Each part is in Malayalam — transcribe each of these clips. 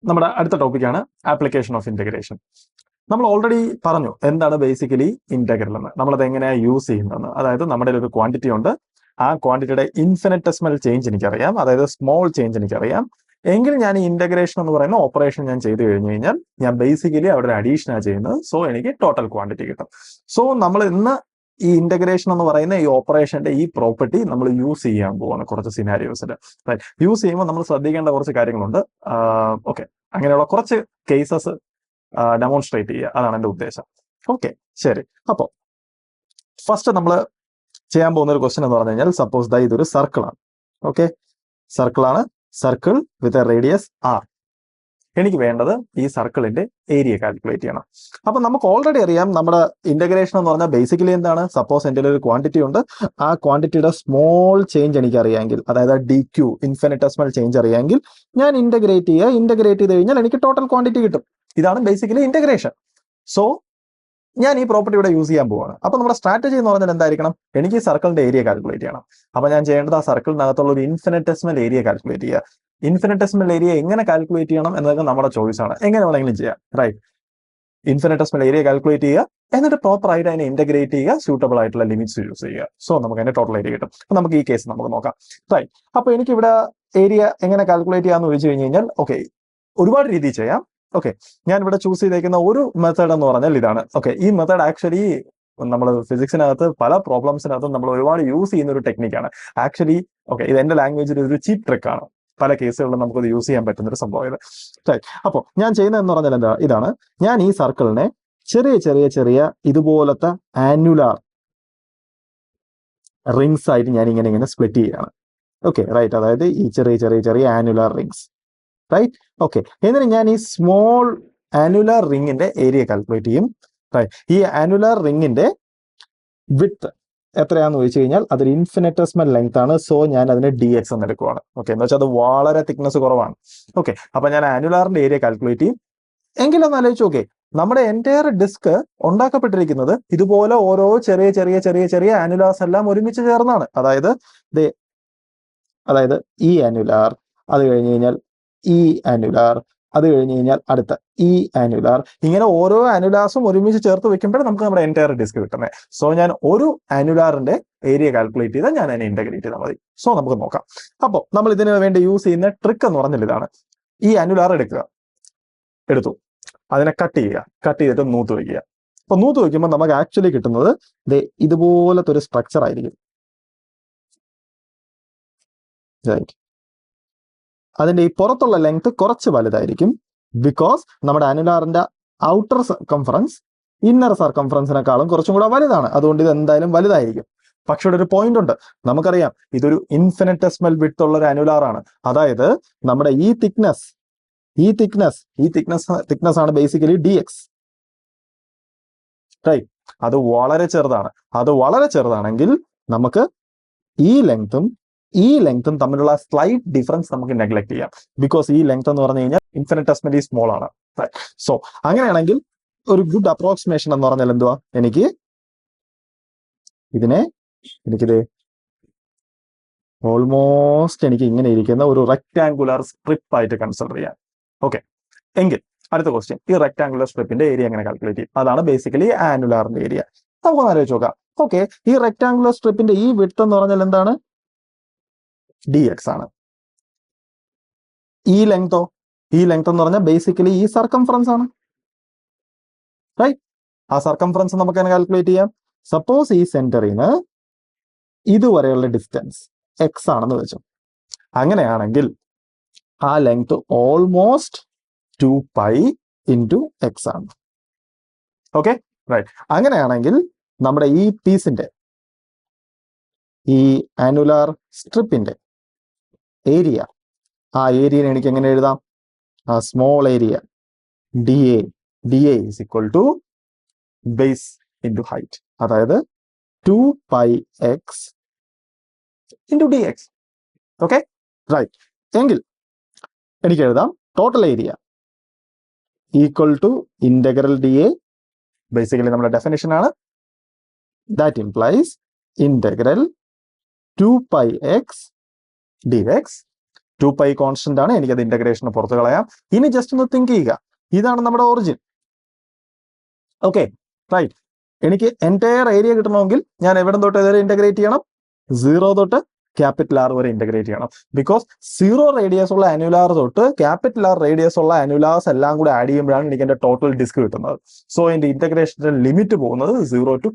നമ്മുടെ അടുത്ത ടോപ്പിക്കാണ് ആപ്ലിക്കേഷൻ ഓഫ് ഇന്റഗ്രേഷൻ. നമ്മൾ ഓൾറെഡി പറഞ്ഞു എന്താണ് ബേസിക്കലി ഇന്റഗ്രൽ എന്ന്, നമ്മളത് എങ്ങനെയാണ് യൂസ് ചെയ്യുന്നതെന്ന്. അതായത് നമ്മുടെ ഒരു ക്വാണ്ടിറ്റി ഉണ്ട്, ആ ക്വാണ്ടിറ്റിയുടെ ഇൻഫിനിറ്റെസിമൽ ചേഞ്ച് എനിക്കറിയാം, അതായത് സ്മോൾ ചേഞ്ച് എനിക്കറിയാം. എങ്കിൽ ഞാൻ ഈ ഇന്റഗ്രേഷൻ എന്ന് പറയുന്ന ഓപ്പറേഷൻ ഞാൻ ചെയ്തു കഴിഞ്ഞു കഴിഞ്ഞാൽ ഞാൻ ബേസിക്കലി അവിടെ ഒരു അഡീഷനാണ് ചെയ്യുന്നത്. സോ എനിക്ക് ടോട്ടൽ ക്വാണ്ടിറ്റി കിട്ടും. സോ നമ്മൾ ഇന്ന് ഈ ഇന്റഗ്രേഷൻ എന്ന് പറയുന്ന ഈ ഓപ്പറേഷന്റെ ഈ പ്രോപ്പർട്ടി നമ്മൾ യൂസ് ചെയ്യാൻ പോവാണ് കുറച്ച് സിനാരിയോസിൽ. യൂസ് ചെയ്യുമ്പോൾ നമ്മൾ ശ്രദ്ധിക്കേണ്ട കുറച്ച് കാര്യങ്ങളുണ്ട്. ഓക്കെ, അങ്ങനെയുള്ള കുറച്ച് കേസസ് ഡെമോൺസ്ട്രേറ്റ് ചെയ്യുക, അതാണ് എൻ്റെ ഉദ്ദേശം. ഓക്കെ, ശരി. അപ്പോൾ ഫസ്റ്റ് നമ്മൾ ചെയ്യാൻ പോകുന്ന ഒരു ക്വസ്റ്റ്യൻ എന്ന് പറഞ്ഞു കഴിഞ്ഞാൽ, സപ്പോസ് ദാ ഇതൊരു സർക്കിളാണ്. ഓക്കെ, സർക്കിളാണ്, circle with a radius R. എനിക്ക് വേണ്ടത് ഈ സർക്കിളിന്റെ ഏരിയ കാൽക്കുലേറ്റ് ചെയ്യണം. അപ്പൊ നമുക്ക് ഓൾറെഡി അറിയാം നമ്മുടെ ഇന്റഗ്രേഷൻ എന്ന് പറഞ്ഞാൽ ബേസിക്കലി എന്താണ്, സപ്പോസ് എൻ്റെ ഒരു ക്വാണ്ടിറ്റി ഉണ്ട്, ആ ക്വാണ്ടിറ്റിയുടെ സ്മോൾ ചേഞ്ച് എനിക്ക് അറിയാമെങ്കിൽ, അതായത് ഡി ക്യൂ ഇൻഫിനിറ്റെസിമൽ ചേഞ്ച് അറിയാമെങ്കിൽ ഞാൻ ഇന്റഗ്രേറ്റ് ചെയ്ത് കഴിഞ്ഞാൽ എനിക്ക് ടോട്ടൽ ക്വാണ്ടിറ്റി കിട്ടും. ഇതാണ് ബേസിക്കലി ഇന്റഗ്രേഷൻ. സോ ഞാൻ ഈ പ്രോപ്പർട്ടി ഇവിടെ യൂസ് ചെയ്യാൻ പോവാണ്. അപ്പൊ നമ്മുടെ സ്ട്രാറ്റജി എന്ന് പറഞ്ഞാൽ എന്തായിരിക്കണം, എനിക്ക് ഈ സർക്കിളിന്റെ ഏരിയ കാൽക്കുലേറ്റ് ചെയ്യണം. അപ്പൊ ഞാൻ ചെയ്യേണ്ടത് ആ സർക്കിളിനകത്തുള്ള ഒരു ഇൻഫിനിറ്റെസിമൽ ഏരിയ കാൽക്കുലേറ്റ് ചെയ്യുക. ഇൻഫിനിറ്റെസിമൽ ഏരിയ എങ്ങനെ കാൽക്കുലേറ്റ് ചെയ്യണം എന്നതൊക്കെ നമ്മുടെ ചോയ്സ് ആണ്, എങ്ങനെ വേണമെങ്കിലും ചെയ്യാം. റൈറ്റ്, ഇൻഫിനിറ്റെസിമൽ ഏരിയ കാൽക്കുലേറ്റ് ചെയ്യുക, എന്നിട്ട് പ്രോപ്പർ ആയിട്ട് അതിനെ ഇന്റഗ്രേറ്റ് ചെയ്യുക, സ്യൂട്ടബിൾ ആയിട്ടുള്ള ലിമിറ്റ്സ് യൂസ് ചെയ്യുക. സോ നമുക്ക് അതിന്റെ ടോട്ടൽ ഏരിയ കിട്ടും. അപ്പൊ നമുക്ക് ഈ കേസ് നമുക്ക് നോക്കാം. റൈറ്റ്, അപ്പൊ എനിക്ക് ഇവിടെ ഏരിയ എങ്ങനെ കാൽക്കുലേറ്റ് ചെയ്യാന്ന് ചോദിച്ചു കഴിഞ്ഞ് കഴിഞ്ഞാൽ, ഓക്കെ, ഒരുപാട് രീതിയിൽ ചെയ്യാം. ഓക്കെ, ഞാൻ ഇവിടെ ചൂസ് ചെയ്തേക്കുന്ന ഒരു മെത്തേഡ് എന്ന് പറഞ്ഞാൽ ഇതാണ്. ഓക്കെ, ഈ മെത്തേഡ് ആക്ച്വലി നമ്മൾ ഫിസിക്സിനകത്ത് പല പ്രോബ്ലംസിനകത്തും നമ്മൾ ഒരുപാട് യൂസ് ചെയ്യുന്ന ഒരു ടെക്നിക്കാണ് ആക്ച്വലി. ഓക്കെ, ഇത് എന്റെ ലാംഗ്വേജിൽ ഒരു ചീപ്പ് ട്രിക്കാണ്. പല കേസുകളിലും നമുക്കത് യൂസ് ചെയ്യാൻ പറ്റുന്ന ഒരു സംഭവം ഇത്. അപ്പോൾ ഞാൻ ചെയ്യുന്നതെന്ന് പറഞ്ഞാൽ എന്താ, ഇതാണ്. ഞാൻ ഈ സർക്കിളിനെ ചെറിയ ചെറിയ ചെറിയ ഇതുപോലത്തെ ആനുലാർ റിങ്സ് ആയിട്ട് ഞാൻ ഇങ്ങനെ സ്പ്ലിറ്റ് ചെയ്യുകയാണ്. ഓക്കെ, റൈറ്റ്, അതായത് ഈ ചെറിയ ചെറിയ ചെറിയ ആനുലാർ റിങ്സ്. റൈറ്റ്, ഓക്കെ, എന്നിട്ട് ഞാൻ ഈ സ്മോൾ ആനുലാർ റിങ്ങിന്റെ ഏരിയ കാൽക്കുലേറ്റ് ചെയ്യും. ഈ ആനുലാർ റിങ്ങിന്റെ വിഡ്ത്ത് എത്രയാണെന്ന് ചോദിച്ചു കഴിഞ്ഞാൽ അതൊരു ഇൻഫിനിറ്റെസിമൽ ലെങ്ത് ആണ്. സോ ഞാൻ അതിനെ dx എന്ന് എടുക്കുവാണ്. ഓക്കെ, എന്ന് വെച്ചാൽ അത് വളരെ തിക്നെസ് കുറവാണ്. ഓക്കെ, അപ്പൊ ഞാൻ ആനുലാറിന്റെ ഏരിയ കാൽക്കുലേറ്റ് ചെയ്യും. എങ്കിലൊന്ന് ആലോചിച്ച് നോക്കേ, നമ്മുടെ എൻറ്റയർ ഡിസ്ക് ഉണ്ടാക്കപ്പെട്ടിരിക്കുന്നത് ഇതുപോലെ ഓരോ ചെറിയ ചെറിയ ചെറിയ ചെറിയ ആനുലാർസ് എല്ലാം ഒരുമിച്ച് ചേർന്നാണ്. അതായത് ഈ ആനുലാർ, അത് കഴിഞ്ഞ് കഴിഞ്ഞാൽ ഈ ആനുലാർ, അത് കഴിഞ്ഞ് കഴിഞ്ഞാൽ അടുത്ത ഈ ആനുലാർ, ഇങ്ങനെ ഓരോ ആനുലാർസും ഒരുമിച്ച് ചേർത്ത് വെക്കുമ്പോൾ നമുക്ക് നമ്മുടെ എൻറ്റയർ ഡിസ്ക് കിട്ടുന്നത്. സോ ഞാൻ ഒരു ആനുലാറിന്റെ ഏരിയ കാൽക്കുലേറ്റ് ചെയ്താൽ ഞാൻ അതിനെ ഇന്റഗ്രേറ്റ് ചെയ്താൽ മതി. സോ നമുക്ക് നോക്കാം. അപ്പോൾ നമ്മൾ ഇതിന് വേണ്ടി യൂസ് ചെയ്യുന്ന ട്രിക്ക് എന്ന് പറഞ്ഞാൽ ഇതാണ്. ഈ ആനുലാർ എടുത്തു, അതിനെ കട്ട് ചെയ്തിട്ട് നൂത്ത് വയ്ക്കുക. അപ്പൊ നൂത്ത് വയ്ക്കുമ്പോൾ നമുക്ക് ആക്ച്വലി കിട്ടുന്നത് ഇതുപോലത്തെ ഒരു സ്ട്രക്ചർ ആയിരിക്കും. അതിന്റെ ഈ പുറത്തുള്ള ലെങ്ത് കുറച്ച് വലുതായിരിക്കും. ബിക്കോസ് നമ്മുടെ അനുലാറിന്റെ ഔട്ടർ സർക്കംഫറൻസ് ഇന്നർ സർക്കംഫറൻസിനെക്കാളും കുറച്ചും കൂടെ വലുതാണ്. അതുകൊണ്ട് ഇത് എന്തായാലും വലുതായിരിക്കും. പക്ഷെ ഇവിടെ ഒരു പോയിന്റ് ഉണ്ട്. നമുക്കറിയാം ഇതൊരു ഇൻഫിനിറ്റെസിമൽ വിഡ്ത്ത് ഉള്ള ഒരു അനുലാറാണ്. അതായത് നമ്മുടെ ഈ തിക്നെസ് ആണ് ബേസിക്കലി dx. റൈറ്റ്, അത് വളരെ ചെറുതാണെങ്കിൽ നമുക്ക് ഈ ലെങ്ത്തും തമ്മിലുള്ള സ്ലൈറ്റ് ഡിഫറൻസ് നമുക്ക് നെഗ്ലക്ട് ചെയ്യാം. ബിക്കോസ് ഈ ലെങ്ത് എന്ന് പറഞ്ഞു കഴിഞ്ഞാൽ ഇൻഫിനിറ്റെസിമലി സ്മോൾ ആണ്. സോ അങ്ങനെയാണെങ്കിൽ ഒരു ഗുഡ് അപ്രോക്സിമേഷൻ എന്ന് പറഞ്ഞാൽ എന്തുവാ, എനിക്കിത് ഓൾമോസ്റ്റ് എനിക്ക് ഇങ്ങനെ ഇരിക്കുന്ന ഒരു റെക്ടാങ്കുലർ സ്ട്രിപ്പ് ആയിട്ട് കൺസിഡർ ചെയ്യാം. ഓക്കെ, എങ്കിൽ അടുത്ത ക്വസ്റ്റ്യൻ, ഈ റെക്ടാങ്കുലർ സ്ട്രിപ്പിന്റെ ഏരിയ എങ്ങനെ കാൽക്കുലേറ്റ് ചെയ്യും? അതാണ് ബേസിക്കലി ആനുലാറിന്റെ ഏരിയ. നമുക്കൊന്ന് ആലോചിച്ച് നോക്കാം. ഓക്കെ, ഈ റെക്ടാങ്കുലർ സ്ട്രിപ്പിന്റെ ഈ വിഡ്ത്ത് എന്ന് പറഞ്ഞാൽ എന്താണ്, dx ആണ്. ഈ ലെങ്തോ, എന്ന് പറഞ്ഞാൽ ബേസിക്കലി ഈ സർക്കംഫറൻസ് ആണ്. റൈറ്റ്, ആ സർക്കംഫറൻസ് നമുക്ക് എങ്ങനെ കാൽക്കുലേറ്റ് ചെയ്യാം? സപ്പോസ് ഈ സെന്ററിന് ഇതുവരെയുള്ള ഡിസ്റ്റൻസ് x ആണെന്ന് വെച്ചു. അങ്ങനെയാണെങ്കിൽ ആ ലെങ്ത് ഓൾമോസ്റ്റ് 2π × x ആണ്. Okay, right. അങ്ങനെയാണെങ്കിൽ നമ്മുടെ ഈ പീസിന്റെ, ഈ ആനുലാർ സ്ട്രിപ്പിന്റെ ഏരിയ, ആ ഏരിയനെ എനിക്ക് എങ്ങനെ എഴുതാം? ആ small area da is equal to base into height, അതായത് 2πx × dx. Okay, right. എങ്കിൽ എനിക്ക് എഴുതാം total area equal to integral dA, basically നമ്മുടെ ഡെഫിനിഷൻ ആണ്. That implies integral 2πx dx 2π constant ആണ്, എനിക്കത് ഇന്റഗ്രേഷന് പുറത്ത് കളയാം. ഇനി ജസ്റ്റ് ഒന്ന് തിങ്ക് ചെയ്യുക, ഇതാണ് നമ്മുടെ ഒറിജിൻ. Okay right. എനിക്ക് എൻറ്റയർ ഏരിയ കിട്ടണമെങ്കിൽ ഞാൻ എവിടെ തൊട്ട് ഏതൊരു ഇന്റഗ്രേറ്റ് ചെയ്യണം? 0 തൊട്ട് R വരെ ഇന്റഗ്രേറ്റ് ചെയ്യണം. ബിക്കോസ് 0 റേഡിയസ് ഉള്ള അനുലാർ തൊട്ട് R റേഡിയസ് ഉള്ള അനുലാസ് എല്ലാം കൂടെ ആഡ് ചെയ്യുമ്പോഴാണ് എനിക്ക് എന്റെ ടോട്ടൽ ഡിസ്ക് കിട്ടുന്നത്. സോ എന്റെ ഇന്റഗ്രേഷന്റെ ലിമിറ്റ് പോകുന്നത് 0 to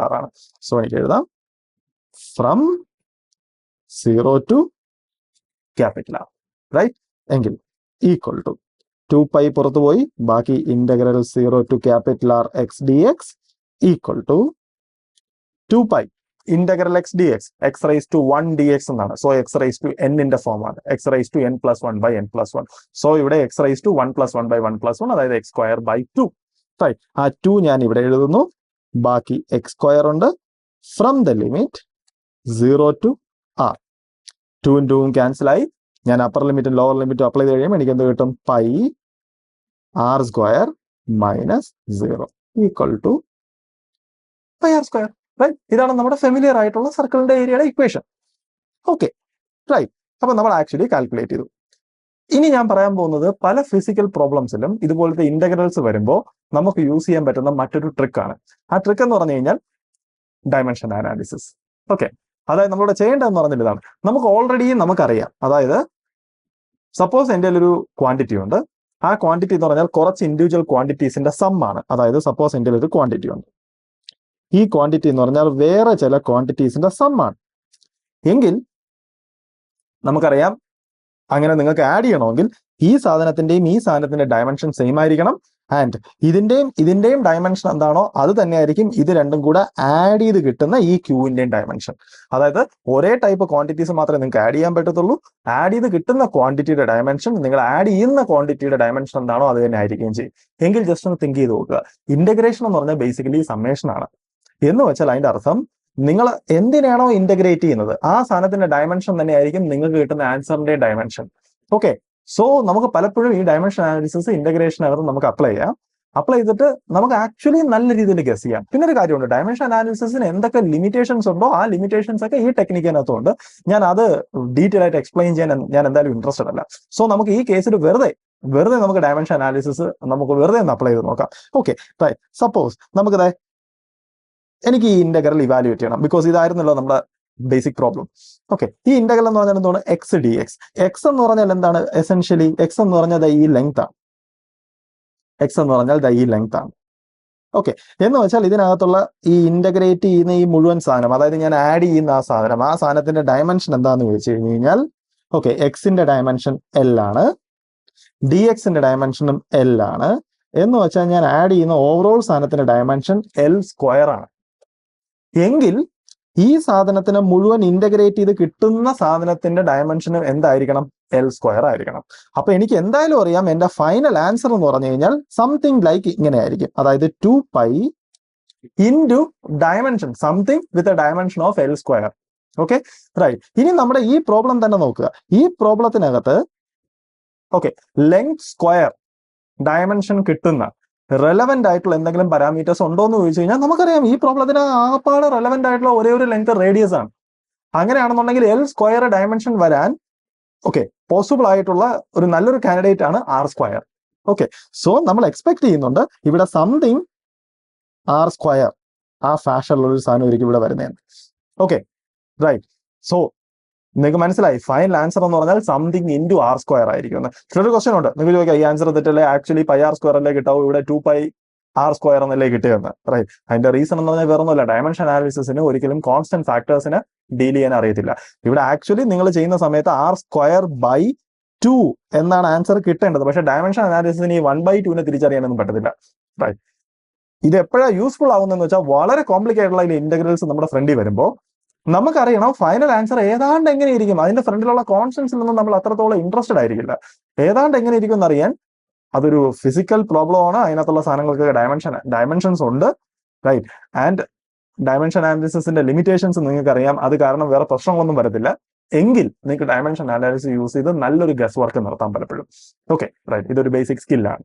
R ആണ്. സോ എനിക്ക് എഴുതാം ഫ്രം 0 to R, റൈറ്റ്. എങ്കിൽ ഈക്വൽ ടു 2π പുറത്തു പോയി, ബാക്കി integral 0 to R x dx equal to 2π integral x dx, x raised to 1 dx എന്നാണ്. So x raised to n ന്റെ ഫോം ആണ്, x raised to n plus 1 by n plus 1. So ഇവിടെ x raised to 1 plus 1 by 1 plus 1, അതായത് x square by 2. റൈറ്റ്. ആ 2 ഞാൻ ഇവിടെ എഴുതുന്നു, ബാക്കി x square ഉണ്ട്. From the limit 0 to R, 2 2 cancel ആയി. ഞാൻ അപ്പർ ലിമിറ്റും ലോവർ ലിമിറ്റും അപ്ലൈ ചെയ്ത് കഴിയുമ്പോൾ എനിക്ക് എന്ത് കിട്ടും? Pi r square minus 0 equal to pi r square. Right. ഇതാണ് നമ്മുടെ ഫെമിലിയർ ആയിട്ടുള്ള സർക്കിളിന്റെ ഏരിയയുടെ ഇക്വേഷൻ. Okay right. അപ്പൊ നമ്മൾ ആക്ച്വലി കാൽക്കുലേറ്റ് ചെയ്തു. ഇനി ഞാൻ പറയാൻ പോകുന്നത് പല ഫിസിക്കൽ പ്രോബ്ലംസിലും ഇതുപോലത്തെ ഇന്റഗ്രൽസ് വരുമ്പോൾ നമുക്ക് യൂസ് ചെയ്യാൻ പറ്റുന്ന മറ്റൊരു ട്രിക്കാണ്. ആ ട്രിക്ക് എന്ന് പറഞ്ഞു കഴിഞ്ഞാൽ ഡയമെൻഷൻ അനാലിസിസ്. ഓക്കെ, അതായത് നമ്മളിവിടെ ചെയ്യേണ്ടതെന്ന് പറഞ്ഞാൽ ഇതാണ്. നമുക്ക് ഓൾറെഡി നമുക്കറിയാം, അതായത് സപ്പോസ് എൻ്റെ ഒരു ക്വാണ്ടിറ്റി ഉണ്ട്. ആ ക്വാണ്ടിറ്റി എന്ന് പറഞ്ഞാൽ കുറച്ച് ഇൻഡിവിജ്വൽ ക്വാണ്ടിറ്റീസിന്റെ സം ആണ്. അതായത് സപ്പോസ് എൻ്റെ ഒരു ക്വാണ്ടിറ്റി ഉണ്ട്, ഈ ക്വാണ്ടിറ്റി എന്ന് പറഞ്ഞാൽ വേറെ ചില ക്വാണ്ടിറ്റീസിന്റെ സം ആണ്. എങ്കിൽ നമുക്കറിയാം, അങ്ങനെ നിങ്ങൾക്ക് ആഡ് ചെയ്യണമെങ്കിൽ ഈ സാധനത്തിന്റെയും ഈ സാധനത്തിന്റെ ഡയമെൻഷൻ സെയിം ആയിരിക്കണം. ആൻഡ് ഇതിന്റെയും ഡയമെൻഷൻ എന്താണോ അത് തന്നെയായിരിക്കും ഇത് രണ്ടും കൂടെ ആഡ് ചെയ്ത് കിട്ടുന്ന ഈ ക്യൂവിന്റെയും ഡയമെൻഷൻ. അതായത് ഒരേ ടൈപ്പ് ക്വാണ്ടിറ്റീസ് മാത്രമേ നിങ്ങൾക്ക് ആഡ് ചെയ്യാൻ പറ്റത്തുള്ളൂ. ആഡ് ചെയ്ത് കിട്ടുന്ന ക്വാണ്ടിറ്റിയുടെ ഡയമെൻഷൻ നിങ്ങൾ ആഡ് ചെയ്യുന്ന ക്വാണ്ടിറ്റിയുടെ ഡയമെൻഷൻ എന്താണോ അത് തന്നെ ആയിരിക്കുകയും ചെയ്യും. എങ്കിൽ ജസ്റ്റ് ഒന്ന് തിങ്ക് ചെയ്ത് നോക്കുക. ഇന്റഗ്രേഷൻ എന്ന് പറഞ്ഞാൽ ബേസിക്കലി സമ്മേഷൻ ആണ്. എന്ന് വെച്ചാൽ അതിന്റെ അർത്ഥം നിങ്ങൾ എന്തിനാണോ ഇന്റഗ്രേറ്റ് ചെയ്യുന്നത് ആ സാധനത്തിന്റെ ഡയമെൻഷൻ തന്നെയായിരിക്കും നിങ്ങൾക്ക് കിട്ടുന്ന ആൻസറിന്റെ ഡയമെൻഷൻ. ഓക്കെ, സോ നമുക്ക് പലപ്പോഴും ഈ ഡയമെൻഷൻ അനാലിസിസ് ഇന്റഗ്രേഷനകത്ത് നമുക്ക് അപ്ലൈ ചെയ്യാം. അപ്ലൈ ചെയ്തിട്ട് നമുക്ക് ആക്ച്വലി നല്ല രീതിയിൽ ഗസ് ചെയ്യാം. പിന്നെ ഒരു കാര്യമുണ്ട്, ഡയമെൻഷൻ അനാലിസിസിന് എന്തൊക്കെ ലിമിറ്റേഷൻസ് ഉണ്ടോ ആ ലിമിറ്റേഷൻസ് ഒക്കെ ഈ ടെക്നിക്കിനകത്തുണ്ട്. ഞാൻ അത് ഡീറ്റെയിൽ ആയിട്ട് എക്സ്പ്ലെയിൻ ചെയ്യാൻ ഞാൻ എന്തായാലും ഇൻട്രസ്റ്റഡ് അല്ല. സോ നമുക്ക് ഈ കേസിൽ വെറുതെ നമുക്ക് ഡയമെൻഷൻ അനാലിസിസ് നമുക്ക് വെറുതെ ഒന്ന് അപ്ലൈ ചെയ്ത് നോക്കാം. Okay right. സപ്പോസ് നമുക്കത് എനിക്ക് ഈ ഇന്റഗ്രൽ ഇവാലുവേറ്റ് ചെയ്യണം. ബിക്കോസ് ഇതായിരുന്നല്ലോ നമ്മുടെ ബേസിക് പ്രോബ്ലം. ഓക്കെ, ഈ ഇന്റഗ്രൽ എന്ന് പറഞ്ഞാൽ എന്താണ്? X D X. എക്സ് എന്ന് പറഞ്ഞാൽ എന്താണ്? എസെൻഷ്യലി എക്സ് എന്ന് പറഞ്ഞാൽ ഈ ലെങ്ത് ആണ്. എക്സ് എന്ന് പറഞ്ഞാൽ ഈ ലെങ്ത് ആണ്. ഓക്കെ, എന്ന് വെച്ചാൽ ഇതിനകത്തുള്ള ഈ ഇന്റഗ്രേറ്റ് ചെയ്യുന്ന ഈ മുഴുവൻ സാധനം, അതായത് ഞാൻ ആഡ് ചെയ്യുന്ന ആ സാധനത്തിന്റെ ഡയമെൻഷൻ എന്താന്ന് ചോദിച്ചു കഴിഞ്ഞാൽ, ഓക്കെ, എക്സിന്റെ ഡയമെൻഷൻ എൽ ആണ്, ഡി എക്സിന്റെ ഡയമെൻഷനും എൽ ആണ്. എന്ന് വെച്ചാൽ ഞാൻ ആഡ് ചെയ്യുന്ന ഓവറോൾ സാധനത്തിന്റെ ഡയമെൻഷൻ എൽ സ്ക്വയർ ആണ്. എങ്കിൽ ഈ സാധനത്തിന് മുഴുവൻ ഇന്റഗ്രേറ്റ് ചെയ്ത് കിട്ടുന്ന സാധനത്തിന്റെ ഡയമെൻഷനും എന്തായിരിക്കണം? എൽ സ്ക്വയർ ആയിരിക്കണം. അപ്പൊ എനിക്ക് എന്തായാലും അറിയാം എന്റെ ഫൈനൽ ആൻസർ എന്ന് പറഞ്ഞു കഴിഞ്ഞാൽ സംതിങ് ലൈക്ക് ഇങ്ങനെ ആയിരിക്കും. അതായത് 2π into dimension something with a dimension of L square. Okay right. ഇനി നമ്മുടെ ഈ പ്രോബ്ലം തന്നെ നോക്കുക. ഈ പ്രോബ്ലത്തിനകത്ത് ഓക്കെ ലെങ്ത് സ്ക്വയർ ഡയമെൻഷൻ കിട്ടുന്ന റെലവെന്റ് ആയിട്ടുള്ള എന്തെങ്കിലും പാരാമീറ്റേഴ്സ് ഉണ്ടോ എന്ന് ചോദിച്ചു കഴിഞ്ഞാൽ നമുക്കറിയാം ഈ പ്രോബ്ലത്തിന് ആകപ്പാട് റെലവെന്റ് ആയിട്ടുള്ള ഒരേ ഒരു ലെങ്ത് റേഡിയസ് ആണ്. അങ്ങനെയാണെന്നുണ്ടെങ്കിൽ എൽ സ്ക്വയർ ഡയമെൻഷൻ വരാൻ ഓക്കെ പോസിബിൾ ആയിട്ടുള്ള ഒരു നല്ലൊരു കാൻഡിഡേറ്റ് ആണ് ആർ സ്ക്വയർ. ഓക്കെ, സോ നമ്മൾ എക്സ്പെക്ട് ചെയ്യുന്നുണ്ട് ഇവിടെ സംതിങ് ആർ സ്ക്വയർ ആ ഫാഷനിലുള്ള ഒരു സാധനം ഒരിക്കലും ഇവിടെ വരുന്നതാണ്. Okay right. സോ നിങ്ങൾക്ക് മനസ്സിലായി ഫൈനൽ ആൻസർ എന്ന് പറഞ്ഞാൽ സംതിങ് ഇൻറ്റു ആർ സ്ക്വയർ ആയിരിക്കും. ഒരു ക്വസ്റ്റൻ ഉണ്ട്, നിങ്ങൾക്ക് ചോദിക്കാം ഈ ആൻസർ തെറ്റല്ലേ, ആക്ച്വലി പൈ ആർ സ്ക്വയർ അല്ലേ കിട്ടാവും, ഇവിടെ 2π ആർ സ്ക്വയർ എന്നല്ലേ കിട്ടിയെന്ന്. റൈറ്റ്. അതിന്റെ റീസൺ എന്ന് പറഞ്ഞാൽ വേറെ ഒന്നുമില്ല, ഡയമെൻഷൻ അനാലിസിസിന് ഒരിക്കലും കോൺസ്റ്റന്റ് ഫാക്ടേഴ്സിന് ഡീൽ ചെയ്യാൻ അറിയത്തില്ല. ഇവിടെ ആക്ച്വലി നിങ്ങൾ ചെയ്യുന്ന സമയത്ത് ആർ സ്ക്വയർ ബൈ 2 എന്നാണ് ആൻസർ കിട്ടേണ്ടത്. പക്ഷേ ഡയമെൻഷൻ അനാലിസിസിന് ഈ 1/2 തിരിച്ചറിയാനൊന്നും പറ്റത്തില്ല. റൈറ്റ്. ഇത് എപ്പോഴാണ് യൂസ്ഫുൾ ആവുന്നതെന്ന് വെച്ചാൽ വളരെ കോംപ്ലിക്കേറ്റഡ് ആയിട്ടുള്ള ഇന്റഗ്രൽസ് നമ്മുടെ ഫ്രണ്ടിൽ വരുമ്പോൾ നമുക്കറിയണം ഫൈനൽ ആൻസർ ഏതാണ്ട് എങ്ങനെയിരിക്കും. അതിന്റെ ഫ്രണ്ടിലുള്ള കോൺസ്റ്റൻസിലൊന്നും നമ്മൾ അത്രത്തോളം ഇൻട്രസ്റ്റഡ് ആയിരിക്കില്ല. ഏതാണ്ട് എങ്ങനെ ഇരിക്കും എന്നറിയാൻ അതൊരു ഫിസിക്കൽ പ്രോബ്ലം ആണ്. അതിനകത്തുള്ള സാധനങ്ങൾക്ക് ഡയമെൻഷൻസ് ഉണ്ട്. റൈറ്റ്. ആൻഡ് ഡയമെൻഷൻ അനാലിസിസിന്റെ ലിമിറ്റേഷൻസ് നിങ്ങൾക്ക് അറിയാം. അത് കാരണം വേറെ പ്രശ്നങ്ങളൊന്നും വരത്തില്ല. എങ്കിൽ നിങ്ങൾക്ക് ഡയമെൻഷൻ അനാലിസിസ് യൂസ് ചെയ്ത് നല്ലൊരു ഗസ് വർക്ക് നടത്താൻ പലപ്പോഴും. Okay right. ഇതൊരു ബേസിക് സ്കില്ലാണ്.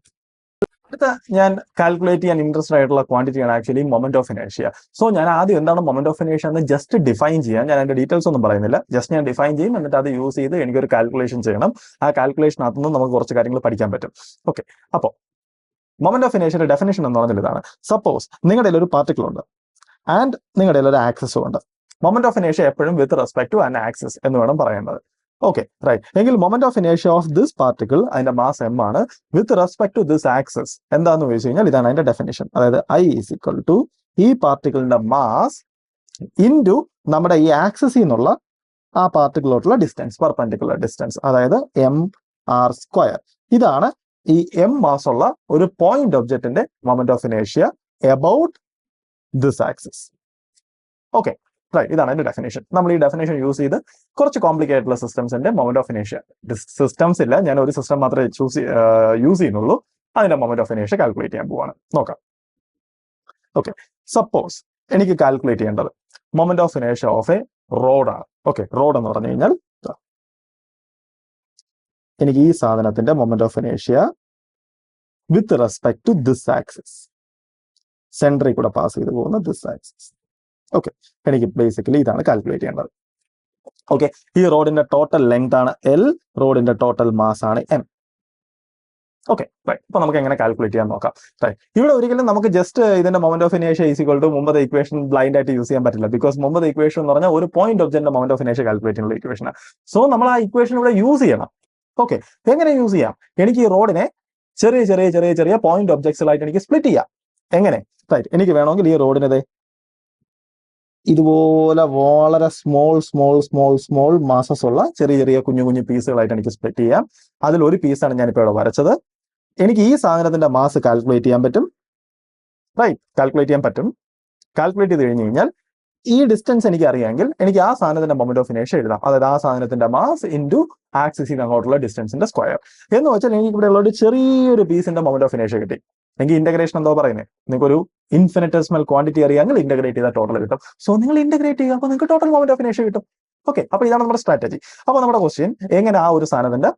അടുത്ത ഞാൻ കാൽക്കുലേറ്റ് ചെയ്യാൻ ഇൻട്രസ്റ്റ് ആയിട്ടുള്ള ക്വാണ്ടിറ്റിയാണ് ആക്ച്വലി മൊമെന്റ് ഓഫ് ഇനേഷ്യ. സോ ഞാൻ ആദ്യം എന്താണ് മൊമെന്റ് ഓഫ് ഇനേഷ്യ എന്ന് ജസ്റ്റ് ഡിഫൈൻ ചെയ്യാം. ഞാൻ അതിന്റെ ഡീറ്റെയിൽസ് ഒന്നും പറയുന്നില്ല, ജസ്റ്റ് ഞാൻ ഡിഫൈൻ ചെയ്യും, എന്നിട്ട് അത് യൂസ് ചെയ്ത് എനിക്കൊരു കാൽക്കുലേഷൻ ചെയ്യണം. ആ കാൽക്കുലേഷനകത്ത് നിന്ന് നമുക്ക് കുറച്ച് കാര്യങ്ങൾ പഠിക്കാൻ പറ്റും. ഓക്കെ, അപ്പോൾ മൊമെന്റ് ഓഫ് ഇനേഷ്യയുടെ ഡെഫിനേഷൻ എന്ന് പറഞ്ഞാൽ ഇതാണ്. സപ്പോസ് നിങ്ങളുടെ ഒരു പാർട്ടിക്കിൾ ഉണ്ട് ആൻഡ് നിങ്ങളുടെ ഒരു ആക്സിസും ഉണ്ട്. മൊമെന്റ് ഓഫ് ഇനേഷ്യ എപ്പോഴും with respect to an axis എന്ന് വേണം പറയേണ്ടത്. Okay, right. എങ്കിൽ മൊമെന്റ് ഓഫ് ഇനേഷ്യ ഓഫ് ദിസ് പാർട്ടിക്കിൾ, അതിന്റെ മാസ് എം ആണ്, with respect to this axis എന്താന്ന് ചോദിച്ചു കഴിഞ്ഞാൽ ഇതാണ് അതിന്റെ ഡെഫിനേഷൻ. അതായത് ഐ ഈസ് ഈക്വൽ ടു ഈ പാർട്ടിക്കിളിന്റെ മാസ് ഇൻറ്റു നമ്മുടെ ഈ ആക്സിസിൽ നിന്നുള്ള ആ പാർട്ടിക്കിളോട്ടുള്ള ഡിസ്റ്റൻസ്, പെർപെൻഡിക്കുലർ ഡിസ്റ്റൻസ്, അതായത് എം ആർ സ്ക്വയർ. ഇതാണ് ഈ എം മാസ് ഉള്ള ഒരു പോയിന്റ് ഒബ്ജക്റ്റിന്റെ മൊമെന്റ് ഓഫ് ഇനേഷ്യ about this axis. Okay, right. ഇതാണ് അതിന്റെ ഡെഫിനേഷൻ. നമ്മൾ ഈ ഡെഫിനേഷൻ യൂസ് ചെയ്ത് കുറച്ച് കോംപ്ലിക്കേറ്റഡ് സിസ്റ്റംസിന്റെ മൊമെന്റ് ഓഫ് ഇനേഷ്യ, സിസ്റ്റംസ് ഇല്ല, ഞാൻ ഒരു സിസ്റ്റം മാത്രമേ യൂസ് ചെയ്യുന്നുള്ളൂ, അതിന്റെ മൊമെന്റ് ഓഫ് ഇനേഷ്യ കാൽക്കുലേറ്റ് ചെയ്യാൻ പോവാണ്. നോക്കാം. ഓക്കെ, സപ്പോസ് എനിക്ക് കാൽക്കുലേറ്റ് ചെയ്യേണ്ടത് മൊമെന്റ് ഓഫ് ഇനേഷ്യ ഓഫ് എ റോഡാണ്. ഓക്കെ, റോഡ് എന്ന് പറഞ്ഞു കഴിഞ്ഞാൽ എനിക്ക് ഈ സാധനത്തിന്റെ മൊമെന്റ് ഓഫ് ഇനേഷ്യ with respect to this axis, സെന്ററിൽ കൂടെ പാസ് ചെയ്ത് പോകുന്ന ദിസ് ആക്സിസ്. ഓക്കെ, എനിക്ക് ബേസിക്കലി ഇതാണ് കാൽക്കുലേറ്റ് ചെയ്യേണ്ടത്. ഓക്കെ, ഈ റോഡിന്റെ ടോട്ടൽ ലെങ്ത് ആണ് എൽ, റോഡിന്റെ ടോട്ടൽ മാസ് ആണ് എം. Okay, right. അപ്പൊ നമുക്ക് എങ്ങനെ കാൽക്കുലേറ്റ് ചെയ്യാൻ നോക്കാം. റൈറ്റ്, ഇവിടെ ഒരിക്കലും നമുക്ക് ജസ്റ്റ് ഇതിന്റെ മൊമെന്റ് ഓഫ് ഇനേഷ്യ ഈസ് ഈക്വൽ ടു മുമ്പത്തെ ഇക്വേഷൻ ബ്ലൈൻഡ് ആയിട്ട് യൂസ് ചെയ്യാൻ പറ്റില്ല. ബിക്കോസ് മുമ്പത്തെ ഇക്വേഷൻ എന്ന് പറഞ്ഞാൽ ഒരു പോയിന്റ് ഒബ്ജക്റ്റിന്റെ മൊമെന്റ് ഓഫ് ഇനേഷ്യ കാൽക്കുലേറ്റ് ചെയ്യുന്ന ഇക്വേഷനാണ്. സോ നമ്മൾ ആ ഇക്വേഷൻ ഇവിടെ യൂസ് ചെയ്യണം. ഓക്കെ, എങ്ങനെ യൂസ് ചെയ്യാം? എനിക്ക് ഈ റോഡിനെ ചെറിയ ചെറിയ ചെറിയ ചെറിയ പോയിന്റ് ഒബ്ജക്ട്സുകളായിട്ട് എനിക്ക് സ്പ്ലിറ്റ് ചെയ്യാം. എങ്ങനെ? റൈറ്റ്, എനിക്ക് വേണമെങ്കിൽ ഈ റോഡിനെ ഇതുപോലെ വളരെ small small small small masses ഉള്ള ചെറിയ ചെറിയ കുഞ്ഞു കുഞ്ഞു പീസുകളായിട്ട് എനിക്ക് സ്പ്ലിറ്റ് ചെയ്യാം. അതിൽ ഒരു പീസാണ് ഞാനിപ്പോൾ ഇവിടെ വരച്ചത്. എനിക്ക് ഈ സാധനത്തിന്റെ മാസ് കാൽക്കുലേറ്റ് ചെയ്യാൻ പറ്റും. റൈറ്റ്, കാൽക്കുലേറ്റ് ചെയ്യാൻ പറ്റും. കാൽക്കുലേറ്റ് ചെയ്ത് കഴിഞ്ഞ് കഴിഞ്ഞാൽ ഈ ഡിസ്റ്റൻസ് എനിക്ക് അറിയാമെങ്കിൽ എനിക്ക് ആ സാധനത്തിന്റെ മൊമെന്റ് ഓഫ് ഇനേഷ്യ എഴുതാം. അതായത് ആ സാധനത്തിന്റെ മാസ് ഇൻറ്റു ആക്സിസിന് അങ്ങോട്ടുള്ള ഡിസ്റ്റൻസിന്റെ സ്ക്വയർ. എന്ന് വെച്ചാൽ എനിക്ക് ഇവിടെ ഉള്ള ഒരു ചെറിയൊരു പീസിന്റെ മൊമെന്റ് ഓഫ് ഇനേഷ്യ കിട്ടി. എനിക്ക് ഇന്റഗ്രേഷൻ എന്തോ പറയുന്നത്, നിങ്ങൾക്ക് ഒരു ഇൻഫിനിറ്റസിമൽ ക്വാണ്ടിറ്റി അറിയാമെങ്കിൽ ഇന്റഗ്രേറ്റ് ചെയ്താൽ ടോട്ടൽ കിട്ടും. സോ നിങ്ങൾ ഇന്റഗ്രേറ്റ് ചെയ്യുക, അപ്പോൾ നിങ്ങൾക്ക് ടോട്ടൽ മൊമെന്റ് ഓഫ് ഇനേഷ്യ കിട്ടും. ഓക്കെ, അപ്പോൾ ഇതാണ് നമ്മുടെ സ്ട്രാറ്റജി. അപ്പോൾ നമ്മുടെ ക്വസ്റ്റ്യൻ എങ്ങനെ ആ ഒരു സാധനത്തിന്റെ